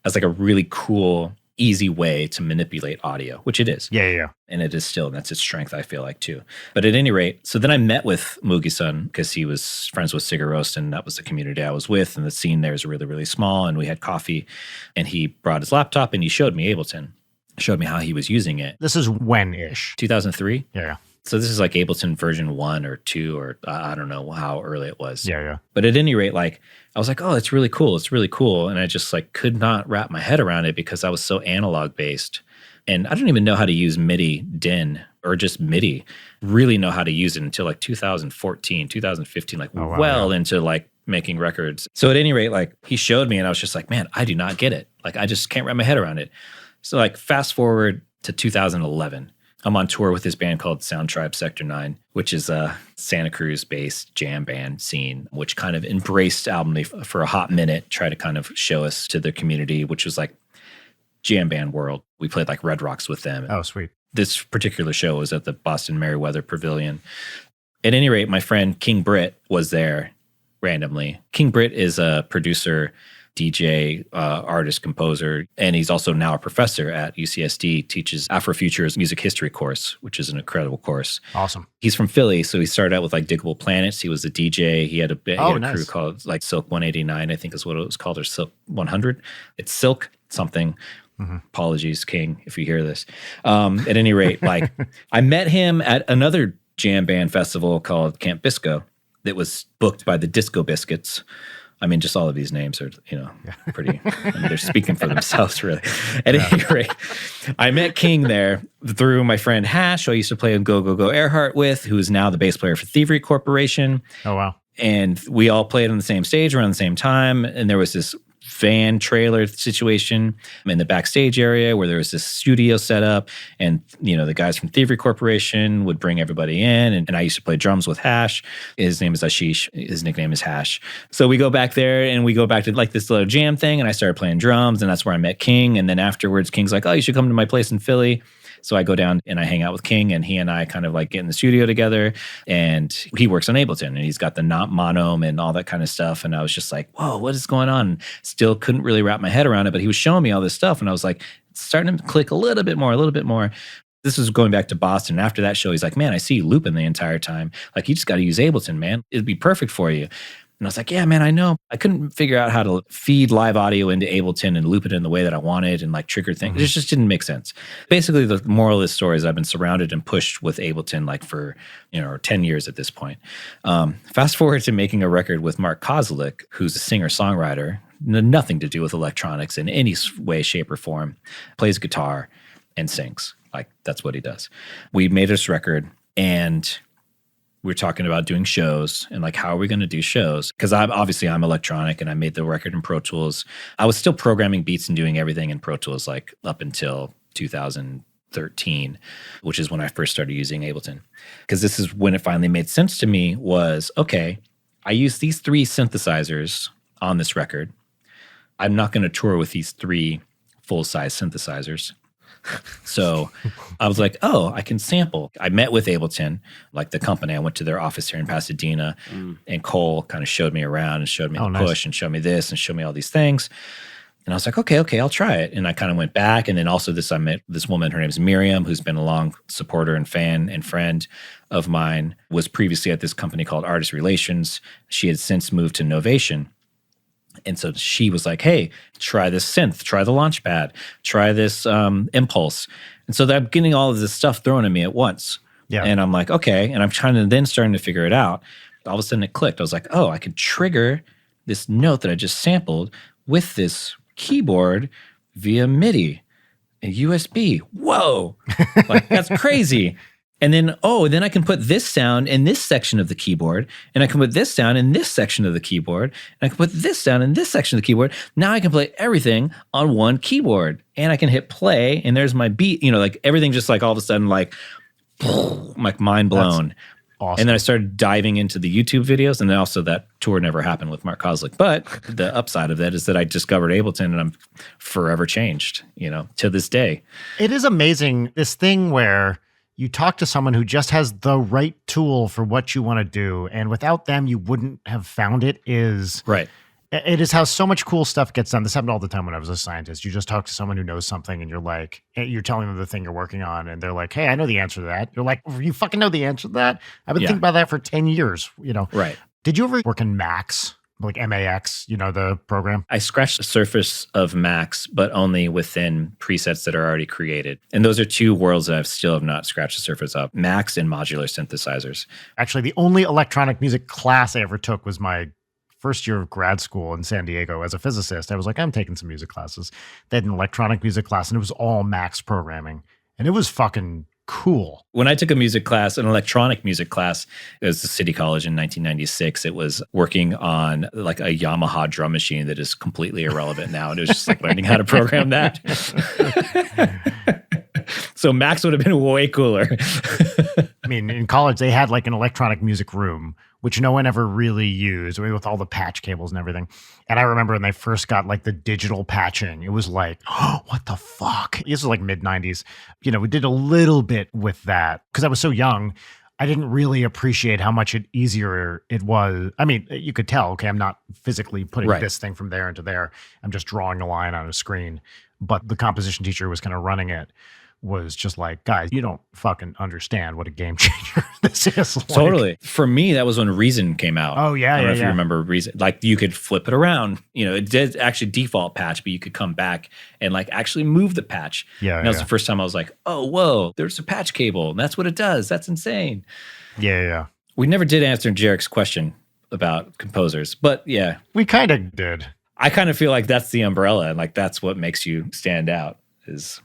as like a really cool, easy way to manipulate audio, which it is. Yeah. And it is still, and that's its strength, I feel like, too. But at any rate, so then I met with Mugi-san because he was friends with Sigur Rós, and that was the community I was with, and the scene there is really, really small, and we had coffee, and he brought his laptop, and he showed me Ableton, showed me how he was using it. This is when-ish? 2003? Yeah. So this is like Ableton version 1 or 2, or I don't know how early it was. Yeah. But at any rate, like, I was like, oh, it's really cool. It's really cool. And I just like could not wrap my head around it because I was so analog based. And I don't even know how to use MIDI DIN or just MIDI, really know how to use it until like 2014, 2015, like into like making records. So at any rate, like he showed me and I was just like, man, I do not get it. Like I just can't wrap my head around it. So like fast forward to 2011. I'm on tour with this band called Sound Tribe Sector 9, which is a Santa Cruz-based jam band scene, which kind of embraced Album Leaf for a hot minute, tried to kind of show us to the community, which was like jam band world. We played like Red Rocks with them. Oh, sweet. This particular show was at the Boston Merriweather Pavilion. At any rate, my friend King Britt was there randomly. King Britt is a producer DJ, artist, composer, and he's also now a professor at UCSD, teaches Afrofuture's music history course, which is an incredible course. Awesome. He's from Philly, so he started out with like Diggable Planets. He was a DJ. He had a crew nice. called like Silk 189, I think is what it was called, or Silk 100. It's Silk something. Apologies, King, if you hear this. At any rate, like I met him at another jam band festival called Camp Bisco that was booked by the Disco Biscuits. I mean, just all of these names are, pretty, they're speaking for themselves, really. At any rate, I met King there through my friend Hash, who I used to play in Go Go Go Earhart with, who is now the bass player for Thievery Corporation. Oh, wow. And we all played on the same stage around the same time. And there was this van trailer situation in the backstage area where there was this studio set up, and the guys from Thievery Corporation would bring everybody in, and I used to play drums with Hash. His name is Ashish. His nickname is Hash. So we go back there and we go back to like this little jam thing, and I started playing drums, and that's where I met King. And then afterwards, King's like, "Oh, you should come to my place in Philly." So I go down and I hang out with King, and he and I kind of like get in the studio together, and he works on Ableton, and he's got the monome and all that kind of stuff. And I was just like, whoa, what is going on? Still couldn't really wrap my head around it, but he was showing me all this stuff, and I was like, it's starting to click a little bit more. This was going back to Boston. After that show, he's like, man, I see you looping the entire time. Like, you just got to use Ableton, man. It'd be perfect for you. And I was like, yeah, man, I know. I couldn't figure out how to feed live audio into Ableton and loop it in the way that I wanted and like trigger things. It just didn't make sense. Basically, the moral of this story is I've been surrounded and pushed with Ableton like for 10 years at this point. Fast forward to making a record with Mark Kozlik, who's a singer-songwriter, nothing to do with electronics in any way, shape, or form, plays guitar and sings. Like, that's what he does. We made this record, and we're talking about doing shows and like, how are we going to do shows? Because I'm electronic, and I made the record in Pro Tools. I was still programming beats and doing everything in Pro Tools like up until 2013, which is when I first started using Ableton. Because this is when it finally made sense to me was, okay, I use these 3 synthesizers on this record. I'm not going to tour with these 3 full-size synthesizers. So I was like, oh, I can sample. I met with Ableton, like the company. I went to their office here in Pasadena, and Cole kind of showed me around and showed me the push and showed me this and showed me all these things. And I was like, okay, I'll try it. And I kind of went back. And then also I met this woman, her name is Miriam, who's been a long supporter and fan and friend of mine, was previously at this company called Artist Relations. She had since moved to Novation. And so she was like, hey, try this synth, try the Launchpad, try this Impulse. And so I'm getting all of this stuff thrown at me at once. Yeah. And I'm like, okay. And I'm starting to figure it out. All of a sudden it clicked. I was like, oh, I can trigger this note that I just sampled with this keyboard via MIDI and USB. Whoa, like that's crazy. And then, then I can put this sound in this section of the keyboard, and I can put this sound in this section of the keyboard, and I can put this sound in this section of the keyboard. Now I can play everything on one keyboard, and I can hit play, and there's my beat, like everything just like all of a sudden like mind blown. That's awesome. And then I started diving into the YouTube videos, and then also that tour never happened with Mark Kozlik. But the upside of that is that I discovered Ableton, and I'm forever changed, to this day. It is amazing, this thing where you talk to someone who just has the right tool for what you want to do, and without them, you wouldn't have found it. Right. It is how so much cool stuff gets done. This happened all the time when I was a scientist. You just talk to someone who knows something, and you're telling them the thing you're working on, and they're like, hey, I know the answer to that. You're like, you fucking know the answer to that? I've been thinking about that for 10 years, Right. Did you ever work in Max? Like MAX, the program? I scratched the surface of Max, but only within presets that are already created. And those are 2 worlds that I still have not scratched the surface of, Max and modular synthesizers. Actually, the only electronic music class I ever took was my first year of grad school in San Diego as a physicist. I was like, I'm taking some music classes. They had an electronic music class, and it was all Max programming. And it was fucking cool. When I took a music class, an electronic music class, it was the City College in 1996. It was working on like a Yamaha drum machine that is completely irrelevant now. And it was just like learning how to program that. So Max would have been way cooler. I mean, in college, they had like an electronic music room, which no one ever really used, with all the patch cables and everything. And I remember when they first got like the digital patching, it was like, oh, what the fuck? This was like mid-90s. We did a little bit with that because I was so young. I didn't really appreciate how much easier it was. I mean, you could tell, okay, I'm not physically putting Right. this thing from there into there. I'm just drawing a line on a screen. But the composition teacher who was kind of running it was just like, guys, you don't fucking understand what a game changer this is. Like, Totally. For me, that was when Reason came out. Oh, yeah, I don't know yeah, if you yeah. remember Reason. Like you could flip it around. You know, it did actually default patch, but you could come back and like actually move the patch. Yeah, And that was yeah. the first time I was like, oh, whoa, there's a patch cable. And that's what it does. That's insane. Yeah. We never did answer Jerik's question about composers, but yeah, We kind of did. I kind of feel like that's the umbrella and like that's what makes you stand out is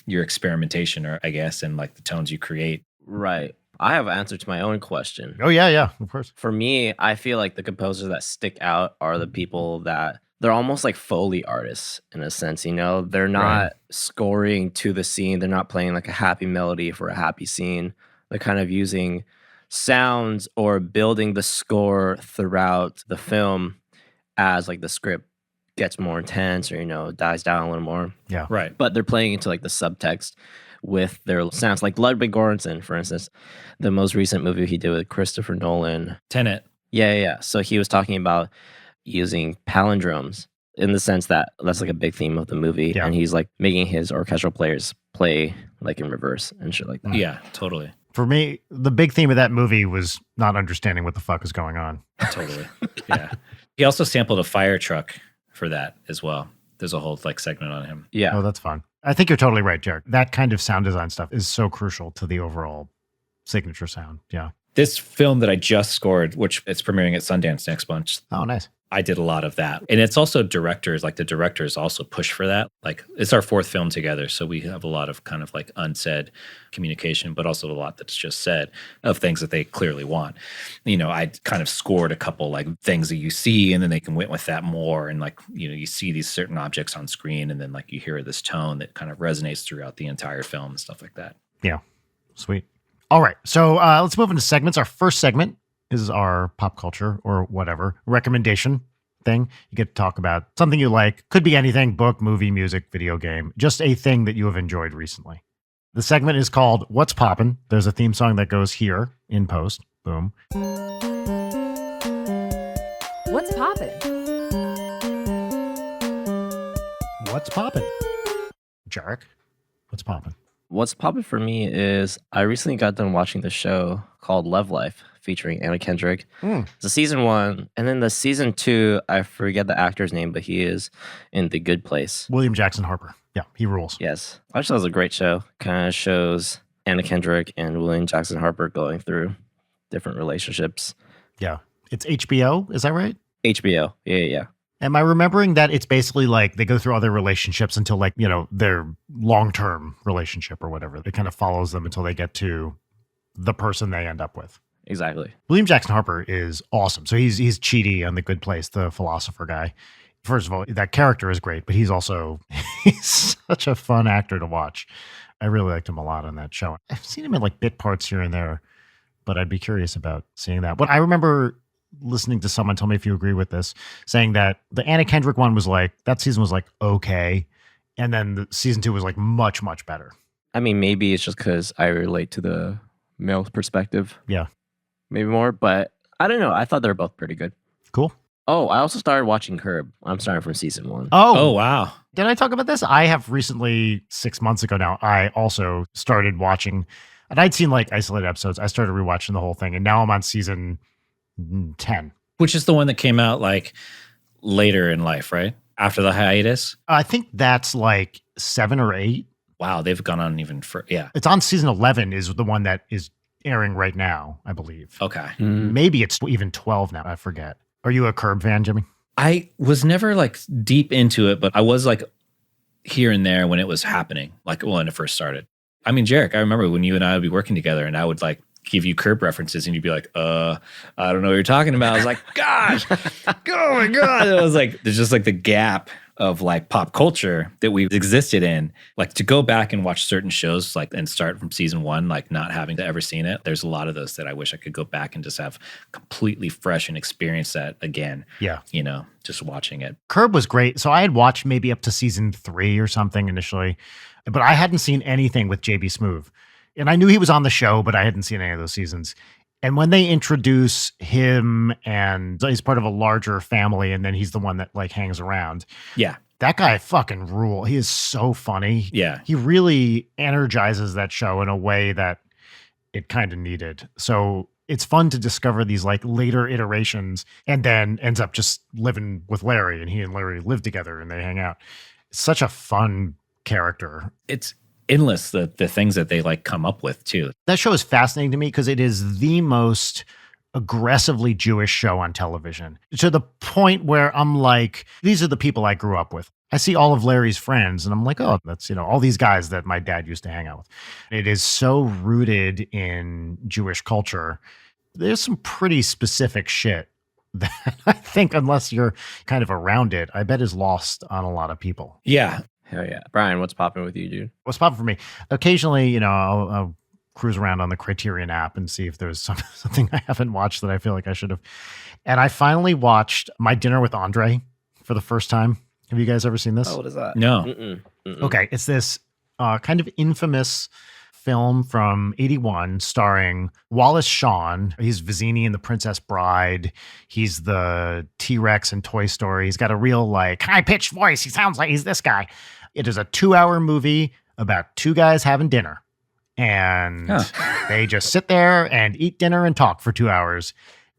your experimentation, or I guess, and like the tones you create. Right. I have an answer to my own question. Oh, yeah, of course. For me, I feel like the composers that stick out are the people that they're almost like Foley artists in a sense, you know? They're not Right. scoring to the scene. They're not playing like a happy melody for a happy scene. They're kind of using sounds or building the score throughout the film as like the script gets more intense or, you know, dies down a little more. Right. But they're playing into like the subtext with their sounds. Like Ludwig Göransson, for instance, the most recent movie he did with Christopher Nolan. Tenet. Yeah. So he was talking about using palindromes in the sense that that's like a big theme of the movie. Yeah. And he's like making his orchestral players play like in reverse and shit like that. Yeah, totally. For me, the big theme of that movie was not understanding what the fuck is going on. Totally. Yeah. He also sampled a fire truck for that as well. There's a whole like segment on him. Yeah. Oh, that's fun. I think you're totally right, Jerik. That kind of sound design stuff is so crucial to the overall signature sound. Yeah. This film that I just scored, which it's premiering at Sundance next month, Oh, nice. I did a lot of that. And it's also directors, like the directors also push for that. Like it's our fourth film together. So we have a lot of kind of like unsaid communication, but also a lot that's just said of things that they clearly want. You know, I kind of scored a couple like things that you see and then they can went with that more. And like, you know, you see these certain objects on screen and then like you hear this tone that kind of resonates throughout the entire film and stuff like that. Yeah. Sweet. All right. So let's move into segments. Our first segment is our pop culture or whatever recommendation thing. You get to talk about something you like. Could be anything: book, movie, music, video game, just a thing that you have enjoyed recently. The segment is called What's Poppin'. There's a theme song that goes here in post. Boom. What's poppin'? What's poppin'? Jerik, what's poppin'? What's popping for me is I recently got done watching the show called Love Life featuring Anna Kendrick. It's a season 1, and then the season 2, I forget the actor's name, but he is in The Good Place. William Jackson Harper. Yeah, he rules. Yes. I just thought it was a great show. Kind of shows Anna Kendrick and William Jackson Harper going through different relationships. Yeah. It's HBO, is that right? HBO. Yeah. Am I remembering that it's basically like they go through all their relationships until like, you know, their long-term relationship or whatever. It kind of follows them until they get to the person they end up with. Exactly. William Jackson Harper is awesome. So he's Chidi on The Good Place, the philosopher guy. First of all, that character is great, but he's such a fun actor to watch. I really liked him a lot on that show. I've seen him in like bit parts here and there, but I'd be curious about seeing that. But I remember listening to someone, tell me if you agree with this, saying that the Anna Kendrick one was like, that season was like okay. And then the season 2 was like much, much better. I mean, maybe it's just because I relate to the male perspective. Yeah. Maybe more, but I don't know. I thought they were both pretty good. Cool. Oh, I also started watching Curb. I'm starting from season 1. Oh, wow. Did I talk about this? I have recently, 6 months ago now, I also started watching, and I'd seen like isolated episodes. I started rewatching the whole thing, and now I'm on season 10. Which is the one that came out like later in life, right? After the hiatus. I think that's like 7 or 8. Wow, they've gone on even further. Yeah. It's on season 11 is the one that is airing right now, I believe. Okay. Maybe it's even 12 now. I forget. Are you a Curb fan, Jimmy? I was never like deep into it, but I was like here and there when it was happening, like when it first started. I mean, Jerik, I remember when you and I would be working together and I would like give you Curb references and you'd be like, I don't know what you're talking about. I was like, gosh, oh my God. It was like, there's just like the gap of like pop culture that we've existed in. Like to go back and watch certain shows like and start from season 1, like not having ever seen it. There's a lot of those that I wish I could go back and just have completely fresh and experience that again. Yeah. You know, just watching it. Curb was great. So I had watched maybe up to season 3 or something initially, but I hadn't seen anything with JB Smoove. And I knew he was on the show, but I hadn't seen any of those seasons. And when they introduce him and he's part of a larger family, and then he's the one that like hangs around. Yeah. That guy fucking rule. He is so funny. Yeah. He really energizes that show in a way that it kind of needed. So it's fun to discover these like later iterations, and then ends up just living with Larry, and he and Larry live together and they hang out. It's such a fun character. It's endless, the things that they like come up with too. That show is fascinating to me because it is the most aggressively Jewish show on television, to the point where I'm like, these are the people I grew up with. I see all of Larry's friends and I'm like, oh, that's, all these guys that my dad used to hang out with. It is so rooted in Jewish culture. There's some pretty specific shit that I think, unless you're kind of around it, I bet is lost on a lot of people. Yeah. Hell yeah. Brian, what's popping with you, dude? What's popping for me? Occasionally, I'll cruise around on the Criterion app and see if there's something I haven't watched that I feel like I should have. And I finally watched My Dinner with Andre for the first time. Have you guys ever seen this? Oh, what is that? No. Okay. It's this kind of infamous film from 1981 starring Wallace Shawn. He's Vizzini in The Princess Bride. He's the T-Rex in Toy Story. He's got a real like high-pitched voice. He sounds like he's this guy. It is a 2-hour movie about two guys having dinner. And they just sit there and eat dinner and talk for 2 hours.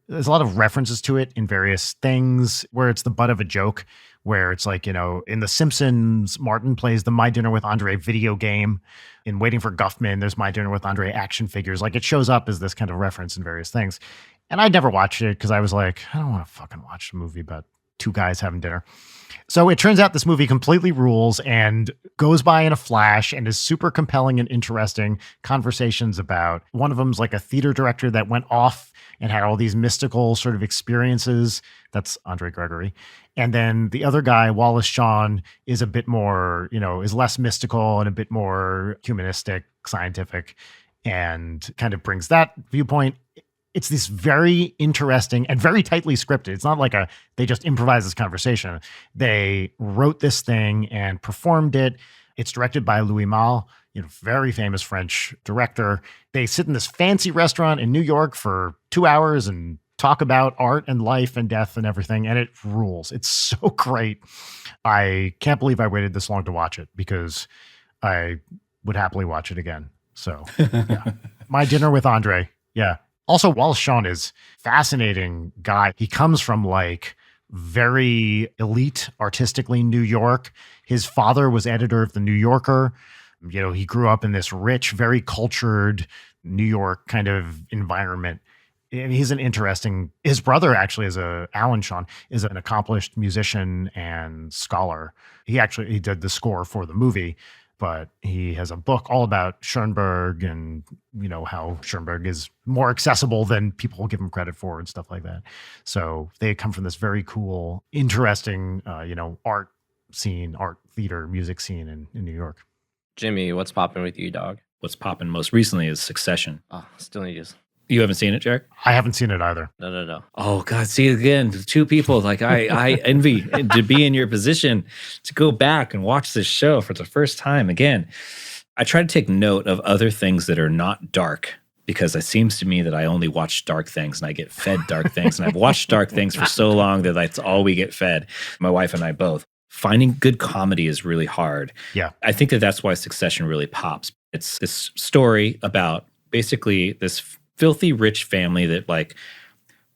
There's a lot of references to it in various things where it's the butt of a joke, where it's like, in The Simpsons, Martin plays the My Dinner with Andre video game. In Waiting for Guffman, there's My Dinner with Andre action figures. Like, it shows up as this kind of reference in various things. And I'd never watched it because I was like, I don't want to fucking watch a movie about two guys having dinner. So it turns out this movie completely rules and goes by in a flash and is super compelling and interesting. Conversations about, one of them's like a theater director that went off and had all these mystical sort of experiences. That's Andre Gregory. And then the other guy, Wallace Shawn, is a bit more, is less mystical and a bit more humanistic, scientific, and kind of brings that viewpoint. It's this very interesting and very tightly scripted. It's not like they just improvise this conversation. They wrote this thing and performed it. It's directed by Louis Malle, very famous French director. They sit in this fancy restaurant in New York for 2 hours and talk about art and life and death and everything. And it rules. It's so great. I can't believe I waited this long to watch it because I would happily watch it again. So yeah. My Dinner with Andre. Yeah. Also, Wallace Shawn is fascinating guy. He comes from like very elite, artistically New York. His father was editor of the New Yorker. He grew up in this rich, very cultured New York kind of environment. And he's his brother actually Alan Shawn is an accomplished musician and scholar. He did the score for the movie, but he has a book all about Schoenberg and, how Schoenberg is more accessible than people give him credit for and stuff like that. So they come from this very cool, interesting, art scene, art theater, music scene in New York. Jimmy, what's popping with you, dog? What's popping most recently is Succession. Oh, still need to. You haven't seen it, Jerik? I haven't seen it either. No. Oh God, see again, two people like I envy to be in your position to go back and watch this show for the first time again. I try to take note of other things that are not dark because it seems to me that I only watch dark things and I get fed dark things. And I've watched dark things for so long that that's all we get fed, my wife and I both. Finding good comedy is really hard. Yeah. I think that's why Succession really pops. It's this story about basically this filthy rich family that like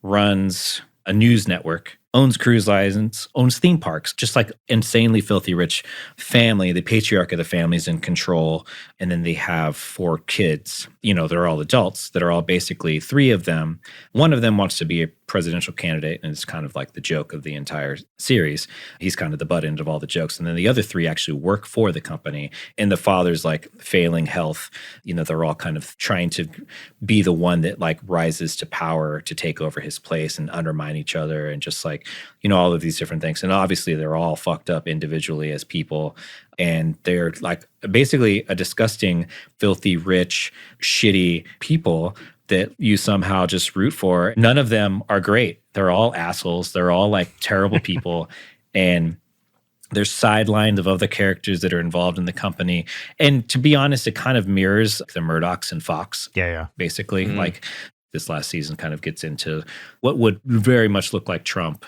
runs a news network, owns cruise lines, owns theme parks, just like insanely filthy rich family. The patriarch of the family is in control. And then they have 4 kids. They're all adults that are all basically 3 of them. One of them wants to be a presidential candidate, and it's kind of like the joke of the entire series. He's kind of the butt end of all the jokes. And then the other 3 actually work for the company. And the father's like failing health. They're all kind of trying to be the one that like rises to power to take over his place and undermine each other and just like, all of these different things. And obviously they're all fucked up individually as people. And they're like basically a disgusting, filthy, rich, shitty people that you somehow just root for. None of them are great. They're all assholes. They're all like terrible people. And There's sidelines of other characters that are involved in the company. And to be honest, it kind of mirrors the Murdochs and Fox. Yeah. Basically, like this last season kind of gets into what would very much look like Trump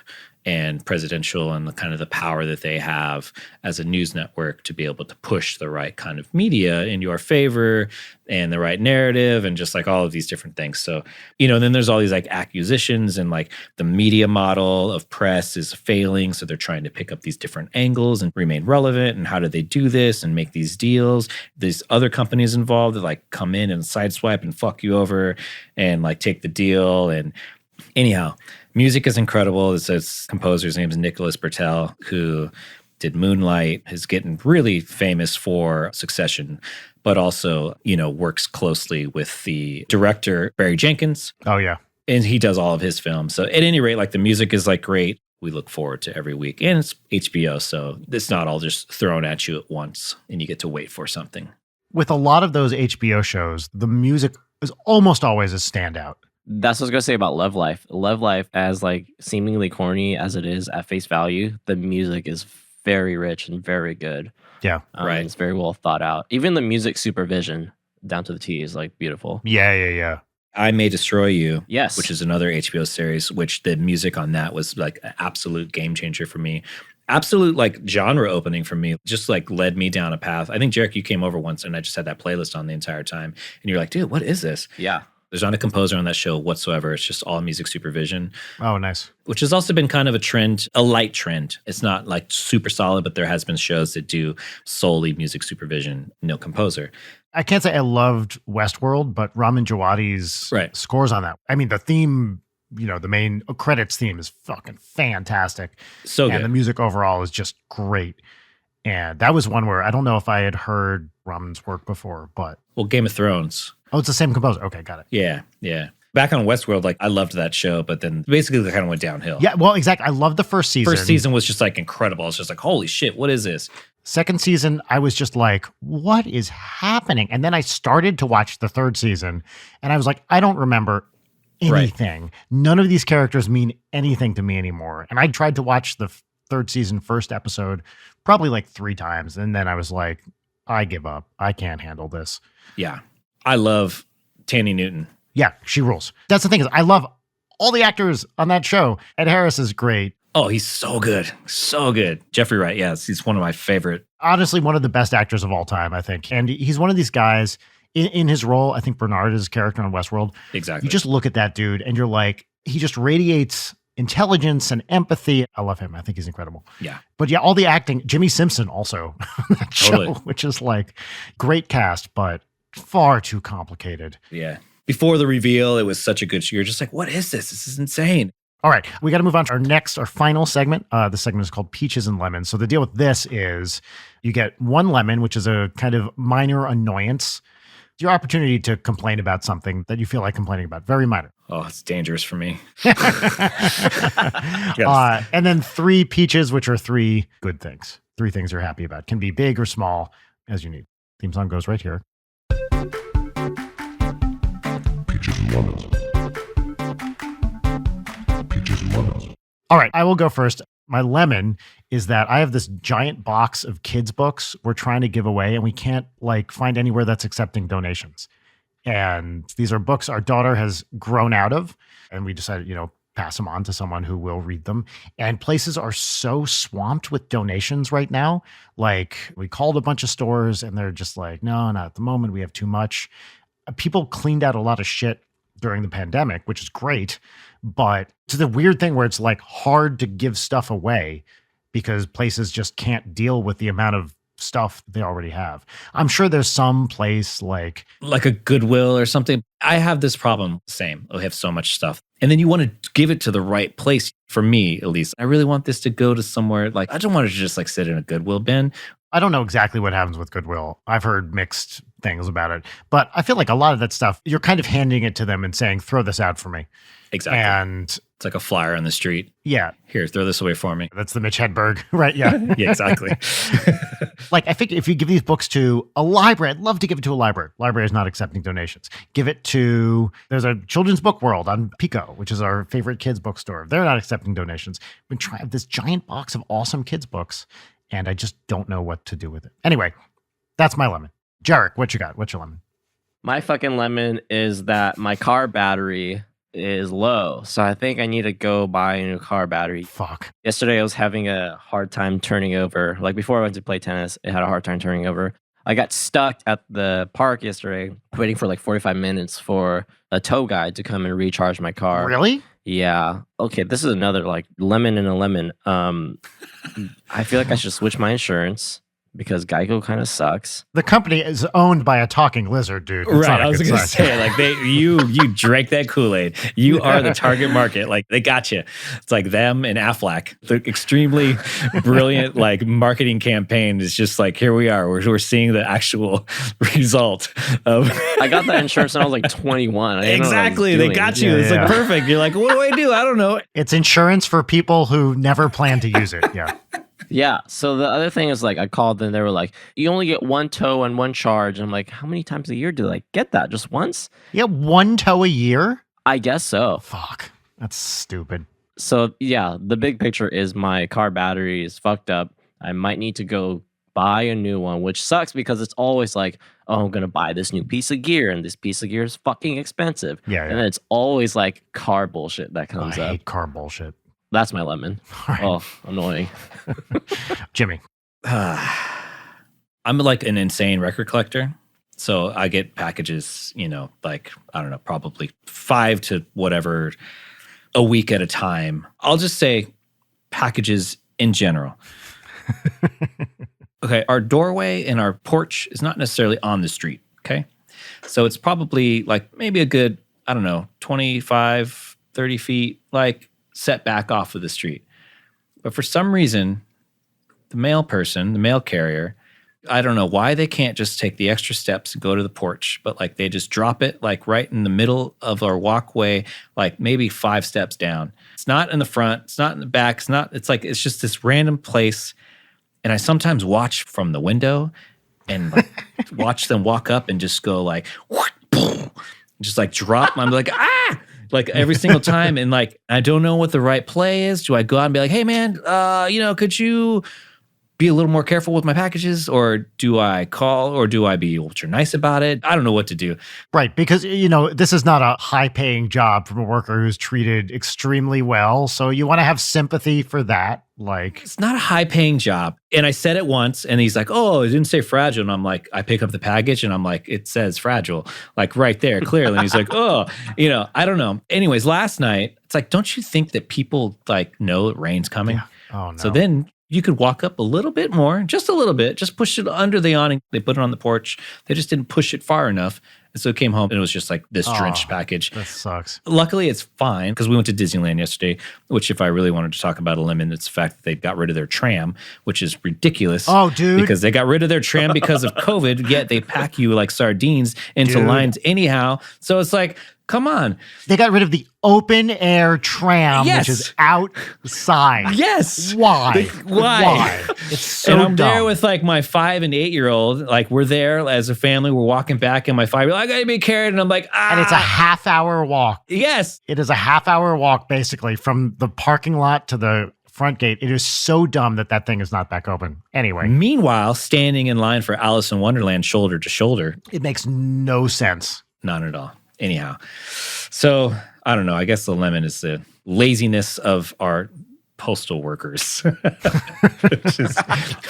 and presidential and the kind of the power that they have as a news network to be able to push the right kind of media in your favor and the right narrative and just like all of these different things. So, then there's all these like accusations and like the media model of press is failing. So they're trying to pick up these different angles and remain relevant. And how do they do this and make these deals? There's other companies involved that like come in and sideswipe and fuck you over and like take the deal. And anyhow, music is incredible. This composer's name is Nicholas Bertel, who did Moonlight, is getting really famous for Succession, but also, works closely with the director, Barry Jenkins. Oh, yeah. And he does all of his films. So at any rate, like the music is like great. We look forward to every week. And it's HBO, so it's not all just thrown at you at once and you get to wait for something. With a lot of those HBO shows, the music is almost always a standout. That's what I was going to say about Love Life. Love Life, as like seemingly corny as it is at face value, the music is very rich and very good. Yeah. Right. It's very well thought out. Even the music supervision down to the T is like beautiful. Yeah. I May Destroy You, Yes. which is another HBO series, which the music on that was like an absolute game changer for me. Absolute like genre opening for me, just like led me down a path. I think, Jerik, you came over once and I just had that playlist on the entire time. And you're like, dude, what is this? Yeah. There's not a composer on that show whatsoever. It's just all music supervision. Oh, nice. Which has also been kind of a trend, a light trend. It's not like super solid, but there has been shows that do solely music supervision, no composer. I can't say I loved Westworld, but Ramin Djawadi's scores on that. I mean, the theme, the main credits theme is fucking fantastic. So good. And the music overall is just great. And that was one where I don't know if I had heard Ramin's work before, but... Well, Game of Thrones. Oh, it's the same composer. Okay, got it. Yeah. Back on Westworld, like I loved that show, but then basically it kind of went downhill. Yeah, well, exactly. I loved the first season. First season was just like incredible. It's just like, holy shit, what is this? Second season, I was just like, what is happening? And then I started to watch the third season, and I was like, I don't remember anything. Right. None of these characters mean anything to me anymore. And I tried to watch the third season, first episode, probably like 3 times. And then I was like, I give up. I can't handle this. Yeah. I love Tandy Newton. Yeah, she rules. That's the thing is I love all the actors on that show. Ed Harris is great. Oh, he's so good. So good. Jeffrey Wright, yes, he's one of my favorite. Honestly, one of the best actors of all time, I think. And he's one of these guys in his role. I think Bernard is his character on Westworld. Exactly. You just look at that dude and you're like, he just radiates intelligence and empathy. I love him. I think he's incredible. Yeah. But yeah, all the acting, Jimmy Simpson also on that show, which is like great cast, but far too complicated. Yeah. Before the reveal, it was such a good show. You're just like, what is this? This is insane. All right. We got to move on to our final segment. The segment is called Peaches and Lemons. So the deal with this is you get 1 lemon, which is a kind of minor annoyance. It's your opportunity to complain about something that you feel like complaining about. Very minor. Oh, it's dangerous for me. Yes. And then 3 peaches, which are 3 good things. 3 things you're happy about. Can be big or small as you need. Theme song goes right here. Peaches and lemons. Peaches and lemons. All right, I will go first. My lemon is that I have this giant box of kids' books we're trying to give away, and we can't find anywhere that's accepting donations. And these are books our daughter has grown out of, and we decided, pass them on to someone who will read them. And places are so swamped with donations right now. Like, we called a bunch of stores, and they're just like, no, not at the moment. We have too much. People cleaned out a lot of shit during the pandemic, which is great. But it's the weird thing where it's like hard to give stuff away because places just can't deal with the amount of stuff they already have. I'm sure there's some place like a Goodwill or something. I have this problem. Same. I have so much stuff. And then you want to give it to the right place. For me, at least, I really want this to go to somewhere I don't want it to just sit in a Goodwill bin. I don't know exactly what happens with Goodwill. I've heard mixed things about it, but I feel like a lot of that stuff, you're kind of handing it to them and saying, throw this out for me. Exactly. And it's like a flyer on the street. Yeah. Here, throw this away for me. That's the Mitch Hedberg, right? Yeah. Yeah, exactly. I think if you give these books to a library, I'd love to give it to a library. Library is not accepting donations. Give it to, there's a children's book world on Pico, which is our favorite kids bookstore. They're not accepting donations. We try this giant box of awesome kids books. and I just don't know what to do with it. Anyway, that's my lemon. Jerik, what you got? What's your lemon? My fucking lemon is that my car battery is low. So I think I need to go buy a new car battery. Fuck. Yesterday I was having a hard time turning over. Like before I went to play tennis, it had a hard time turning over. I got stuck at the park yesterday waiting for like 45 minutes for a tow guy to come and recharge my car. Really? Yeah. Okay, this is another like lemon and a lemon. I feel like I should switch my insurance because Geico kind of sucks. The company is owned by a talking lizard, dude. It's Right. not a I was good going to sign. say, like, you drank that Kool-Aid. You are the target market. Like, they got you. It's like them and Aflac. The extremely brilliant, like, marketing campaign is just like, here we are. We're seeing the actual result of. I got that insurance when I was like 21. I didn't know what I was Exactly. They doing. got you. Yeah, It's yeah. like perfect. You're like, what do I do? I don't know. It's insurance for people who never plan to use it. Yeah. Yeah. So the other thing is like I called and they were like, you only get one tow and one charge. I'm like, how many times a year do I get that? Just once? You get one tow a year? I guess so. Fuck. That's stupid. So yeah, the big picture is my car battery is fucked up. I might need to go buy a new one, which sucks because it's always like, oh, I'm going to buy this new piece of gear and this piece of gear is fucking expensive. Yeah. And then it's always like car bullshit that comes I up. hate car bullshit. That's my lemon. All right. Oh, annoying. Jimmy. I'm like an insane record collector. So I get packages, like, I don't know, probably 5 to whatever a week at a time. I'll just say packages in general. Okay, our doorway and our porch is not necessarily on the street, okay? So it's probably like maybe a good, I don't know, 25, 30 feet, like set back off of the street. But for some reason, the mail carrier, I don't know why they can't just take the extra steps and go to the porch, but like they just drop it like right in the middle of our walkway, like maybe 5 steps down. It's not in the front, it's not in the back, it's just this random place. And I sometimes watch from the window and like watch them walk up and just go like, boom, just like drop. I'm like, ah, like every single time. And like, I don't know what the right play is. Do I go out and be like, hey man, could you be a little more careful with my packages, or do I call, or do I be ultra nice about it? I don't know what to do. Right. Because, this is not a high paying job from a worker who's treated extremely well. So you want to have sympathy for that. Like, It's not a high paying job. And I said it once and he's like, oh, it didn't say fragile. And I'm like, I pick up the package and I'm like, it says fragile, like right there, clearly. And he's like, oh, I don't know. Anyways, last night, it's like, don't you think that people like know rain's coming? yeah. Oh, no. So then you could walk up a little bit more, just a little bit, just push it under the awning. They put it on the porch. They just didn't push it far enough. And so it came home and it was just like this drenched package. That sucks. Luckily, it's fine because we went to Disneyland yesterday, which if I really wanted to talk about a lemon, it's the fact that they got rid of their tram, which is ridiculous. Oh, dude. Because they got rid of their tram because of COVID, yet they pack you like sardines into Dude. lines anyhow. So it's like, come on. They got rid of the open air tram, Yes. which is outside. Yes. Why? Why? It's so And I'm dumb. there with like my 5 and 8-year-old. Like we're there as a family. We're walking back, and my 5-year-old, I gotta be carried. And I'm like, and it's a half-hour walk. yes. It is a half-hour walk, basically, from the parking lot to the front gate. It is so dumb that thing is not back open. Anyway, Meanwhile, standing in line for Alice in Wonderland shoulder to shoulder, it makes no sense. not at all. Anyhow, so I don't know. I guess the lemon is the laziness of our postal workers, which is,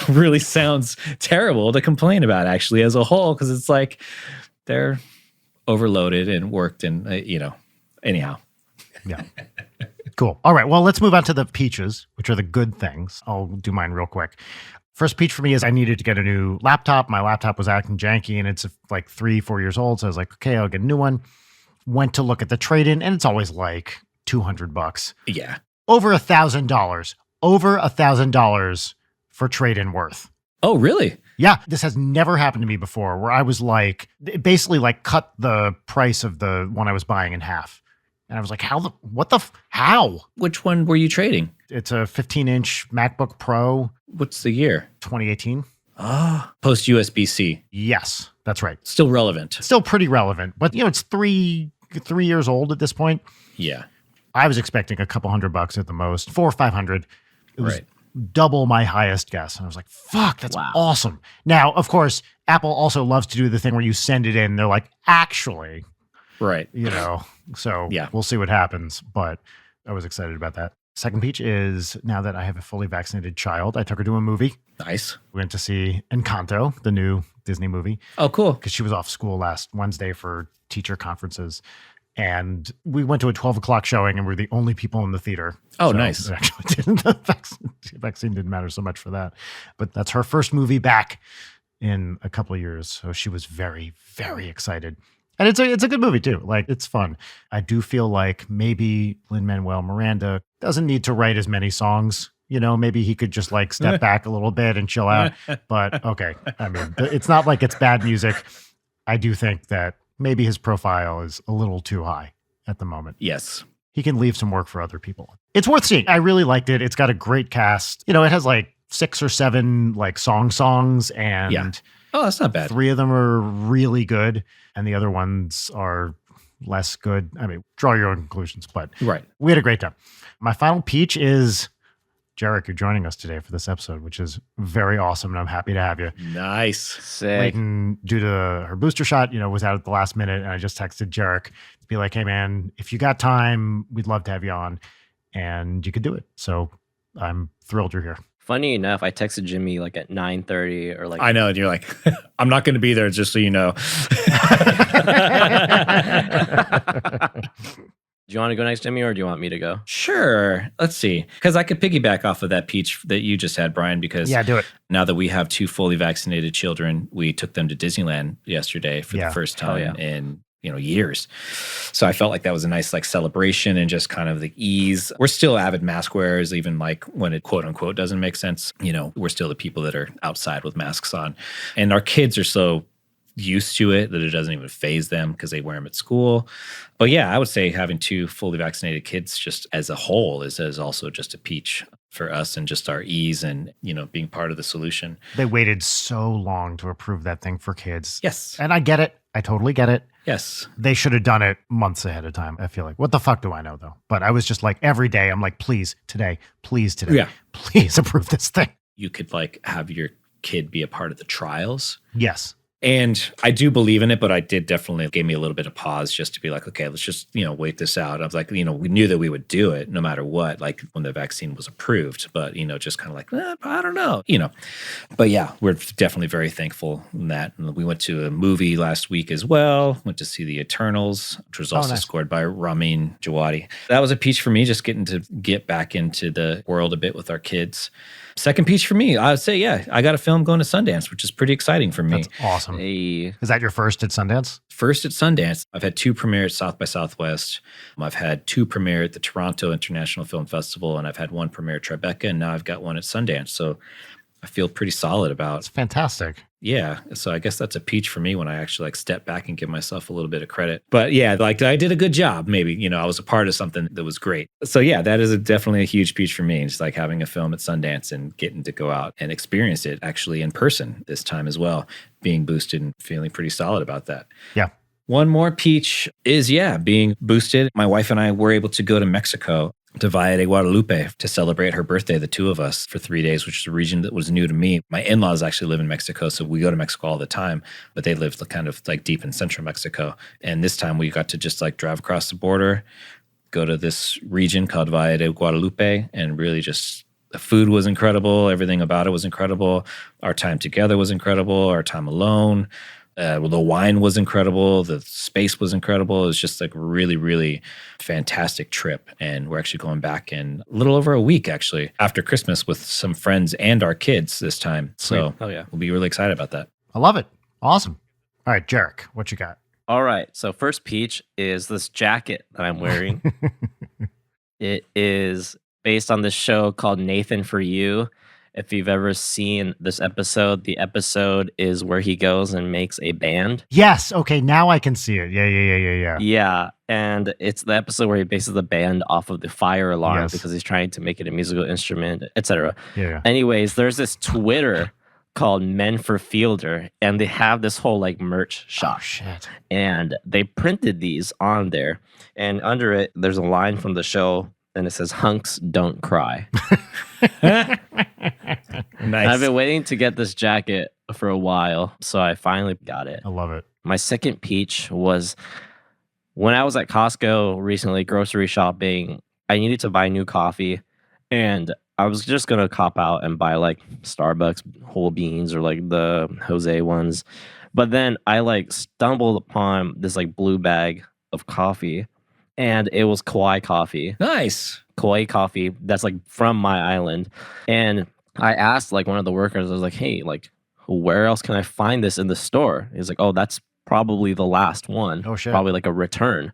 really sounds terrible to complain about actually as a whole, because it's like they're overloaded and worked and, anyhow. Yeah. Cool. All right. Well, let's move on to the peaches, which are the good things. I'll do mine real quick. First peach for me is I needed to get a new laptop. My laptop was acting janky and it's like 3-4 years old. So I was like, okay, I'll get a new one. Went to look at the trade-in and it's always like $200. Yeah. Over $1,000. Over $1,000 for trade-in worth. Oh, really? Yeah, this has never happened to me before where I was like, basically like cut the price of the one I was buying in half. And I was like, how? Which one were you trading? It's a 15-inch MacBook Pro, What's the year? 2018. Ah, post USB-C. Yes, that's right. Still relevant. Still pretty relevant, but it's three years old at this point. Yeah. I was expecting a couple $100 at the most, $400 or $500. It was Right. double my highest guess. And I was like, fuck, that's Wow. awesome. Now, of course, Apple also loves to do the thing where you send it in. They're like, actually, Right. So Yeah. we'll see what happens. But I was excited about that. Second peach is now that I have a fully vaccinated child, I took her to a movie. Nice. We went to see Encanto, the new Disney movie, Oh, cool. because she was off school last Wednesday for teacher conferences. And we went to a 12 o'clock showing and we're the only people in the theater. Oh, So nice. it actually didn't, the vaccine didn't matter so much for that. But that's her first movie back in a couple of years. So she was very, very excited. And it's a good movie too. Like, it's fun. I do feel like maybe Lin-Manuel Miranda doesn't need to write as many songs. Maybe he could just like step back a little bit and chill out. But okay. I mean, it's not like it's bad music. I do think that maybe his profile is a little too high at the moment. Yes. He can leave some work for other people. It's worth seeing. I really liked it. It's got a great cast. It has like 6 or 7 like songs and Yeah. Oh, that's not bad. 3 of them are really good and the other ones are less good. I mean, draw your own conclusions, but Right. we had a great time. My final peach is Jerik. You're joining us today for this episode, which is very awesome. And I'm happy to have you. Nice. Sick. Leighton, due to her booster shot, was out at the last minute. And I just texted Jerik to be like, hey, man, if you got time, we'd love to have you on. And you could do it. So I'm thrilled you're here. Funny enough, I texted Jimmy like at 9:30 or like I know. And you're like, I'm not going to be there, just so you know. Do you want to go next, Jimmy, or do you want me to go? Sure. Let's see. Because I could piggyback off of that peach that you just had, Brian, because Yeah, do it. now that we have 2 fully vaccinated children, we took them to Disneyland yesterday for Yeah. the first Hell time yeah. in years. So I felt like that was a nice like celebration and just kind of the ease. We're still avid mask wearers, even like when it quote unquote doesn't make sense. We're still the people that are outside with masks on. And our kids are so used to it that it doesn't even faze them because they wear them at school. But yeah, I would say having 2 fully vaccinated kids just as a whole is also just a peach for us and just our ease and, being part of the solution. They waited so long to approve that thing for kids. Yes. And I get it. I totally get it. Yes. They should have done it months ahead of time. I feel like, what the fuck do I know though? But I was just like, every day, I'm like, please today, Yeah. please approve this thing. You could like have your kid be a part of the trials. Yes. And I do believe in it, but I did definitely gave me a little bit of pause just to be like, okay, let's just, wait this out. I was like, we knew that we would do it no matter what, like when the vaccine was approved, but, just kind of like, I don't know, But yeah, we're definitely very thankful in that. And we went to a movie last week as well, went to see The Eternals, which was also nice. scored by Ramin Djawadi. That was a peach for me, just getting to get back into the world a bit with our kids. Second peach for me, I would say, yeah, I got a film going to Sundance, which is pretty exciting for me. That's awesome. Hey, Is that your first at Sundance? First at Sundance. I've had 2 premiere at South by Southwest. I've had 2 premiere at the Toronto International Film Festival, and I've had 1 premiere at Tribeca, and now I've got 1 at Sundance. So I feel pretty solid about It's fantastic. Yeah. So I guess that's a peach for me when I actually like step back and give myself a little bit of credit. But yeah, like I did a good job. Maybe, I was a part of something that was great. So yeah, that is definitely a huge peach for me. Just like having a film at Sundance and getting to go out and experience it actually in person this time as well, being boosted and feeling pretty solid about that. Yeah. One more peach is, being boosted. My wife and I were able to go to Mexico to Valle de Guadalupe to celebrate her birthday, the 2 of us, for 3 days, which is a region that was new to me. My in-laws actually live in Mexico, so we go to Mexico all the time, but they live kind of like deep in central Mexico. And this time we got to just like drive across the border, go to this region called Valle de Guadalupe, and really just the food was incredible. Everything about it was incredible. Our time together was incredible. Our time alone. The wine was incredible. The space was incredible. It was just like a really, really fantastic trip. And we're actually going back in a little over a week, actually, after Christmas with some friends and our kids this time. So oh yeah. we'll be really excited about that. I love it. Awesome. All right, Jerik, what you got? All right. So first peach is this jacket that I'm wearing. It is based on this show called Nathan for You. If you've ever seen this episode, the episode is where he goes and makes a band. Yes. Okay. Now I can see it. Yeah. Yeah, and it's the episode where he bases the band off of the fire alarm Yes. because he's trying to make it a musical instrument, etc. Yeah. Anyways, there's this Twitter called Men for Fielder, and they have this whole like merch Oh, shop, shit. and they printed these on there, and under it, there's a line from the show, and it says, "Hunks don't cry." Nice. I've been waiting to get this jacket for a while, so I finally got it. I love it. My second peach was when I was at Costco recently, grocery shopping. I needed to buy new coffee, and I was just gonna cop out and buy like Starbucks whole beans or like the Jose ones. But then I like stumbled upon this like blue bag of coffee, and it was Kauai coffee. Nice. Kauai coffee that's like from my island. And I asked like one of the workers, I was like, hey, like, where else can I find this in the store? He's like, oh, that's probably the last one. Oh, shit. Probably like a return.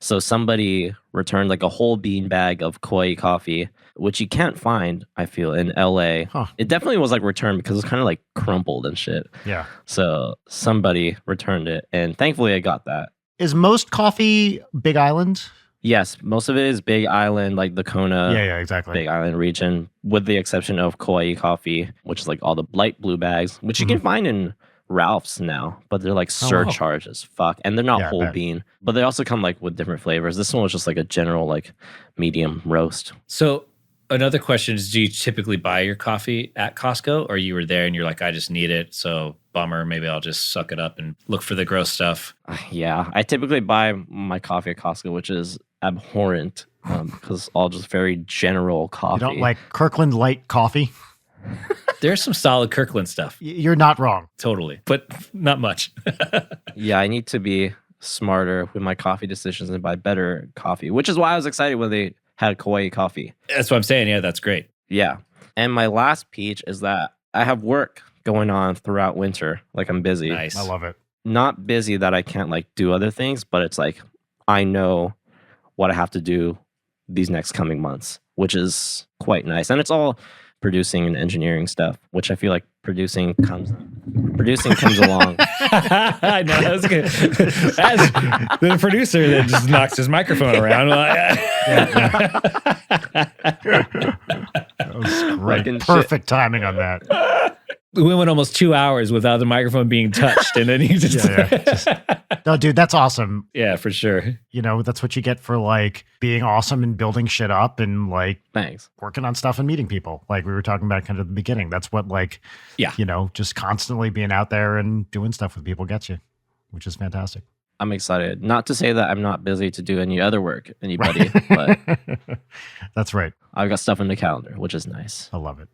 So somebody returned like a whole bean bag of Kauai coffee, which you can't find, I feel, in LA. Huh. It definitely was like returned because it's kind of like crumpled and shit. Yeah. So somebody returned it, and thankfully I got that. Is most coffee Big Island? Yes, most of it is Big Island, like the Kona Yeah, exactly. Big Island region, with the exception of Kauai coffee, which is like all the light blue bags, which you can find in Ralph's now, but they're like wow. surcharged as fuck. And they're not Yeah, I whole bet. bean, but they also come like with different flavors. This one was just like a general like medium roast. So another question is, do you typically buy your coffee at Costco, or you were there and you're like, I just need it, so bummer, maybe I'll just suck it up and look for the gross stuff? Yeah, I typically buy my coffee at Costco, which is abhorrent because all just very general coffee. You don't like Kirkland Light coffee? There's some solid Kirkland stuff, You're not wrong. totally, but not much. Yeah, I need to be smarter with my coffee decisions and buy better coffee, which is why I was excited when they had Kauai coffee. That's what I'm saying. Yeah, that's great. Yeah. And my last peach is that I have work going on throughout winter. Like I'm busy. Nice. I love it. Not busy that I can't like do other things, but it's like I know what I have to do these next coming months, which is quite nice. And it's all producing and engineering stuff, which I feel like producing comes along. I know, that was good. As the producer that just knocks his microphone around. That was great. Fucking shit. Perfect timing on that. We went almost 2 hours without the microphone being touched, and then you just No, dude, that's awesome. yeah, for sure. You know, that's what you get for like being awesome and building shit up and like Thanks. working on stuff and meeting people. Like we were talking about kind of at the beginning. That's what like, Yeah. you know, just constantly being out there and doing stuff with people gets you, which is fantastic. I'm excited. Not to say that I'm not busy to do any other work, anybody, but That's right. I've got stuff in the calendar, which is nice. I love it.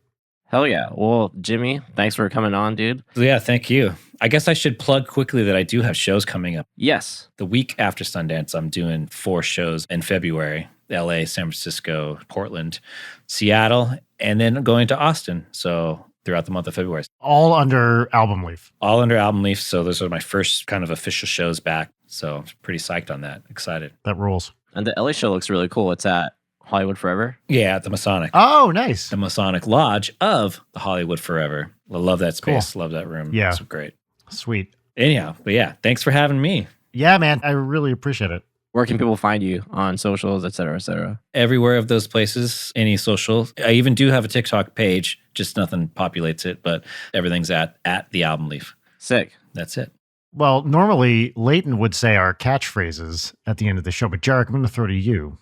Hell yeah. Well, Jimmy, thanks for coming on, dude. Yeah, thank you. I guess I should plug quickly that I do have shows coming up. Yes. The week after Sundance, I'm doing 4 shows in February: LA, San Francisco, Portland, Seattle, and then going to Austin. So throughout the month of February, All under Album Leaf. all under Album Leaf. So those are my first kind of official shows back. So I'm pretty psyched on that. Excited. That rules. And the LA show looks really cool. It's at Hollywood Forever. Yeah, at the Masonic. Oh, nice. The Masonic Lodge of the Hollywood Forever. I love that space. Love that room. Yeah. It's great. Sweet. Anyhow, but yeah, thanks for having me. Yeah, man. I really appreciate it. Where can people find you on socials, et cetera, et cetera? Everywhere of those places, any social. I even do have a TikTok page, just nothing populates it, but everything's at the Album Leaf. Sick. That's it. Well, normally Leighton would say our catchphrases at the end of the show, but Jerik, I'm going to throw to you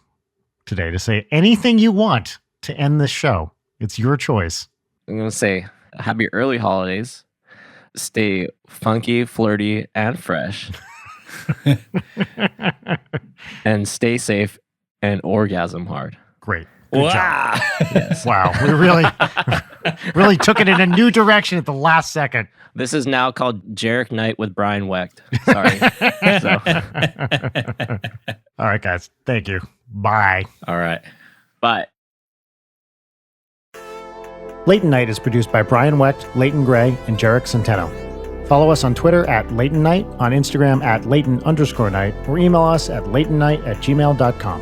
today to say anything you want to end this show. It's your choice. I'm going to say happy early holidays. Stay funky, flirty, and fresh. And stay safe and orgasm hard. Great. Good job. Wow. Yes. Wow. We really took it in a new direction at the last second. This is now called Jerik Night with Brian Wecht. Sorry. All right, guys. Thank you. Bye. All right. But Leighton Night is produced by Brian Wecht, Leighton Gray, and Jerik Centeno. Follow us on Twitter at Leighton Night, on Instagram at Leighton_Night, or email us at leightonnight@gmail.com.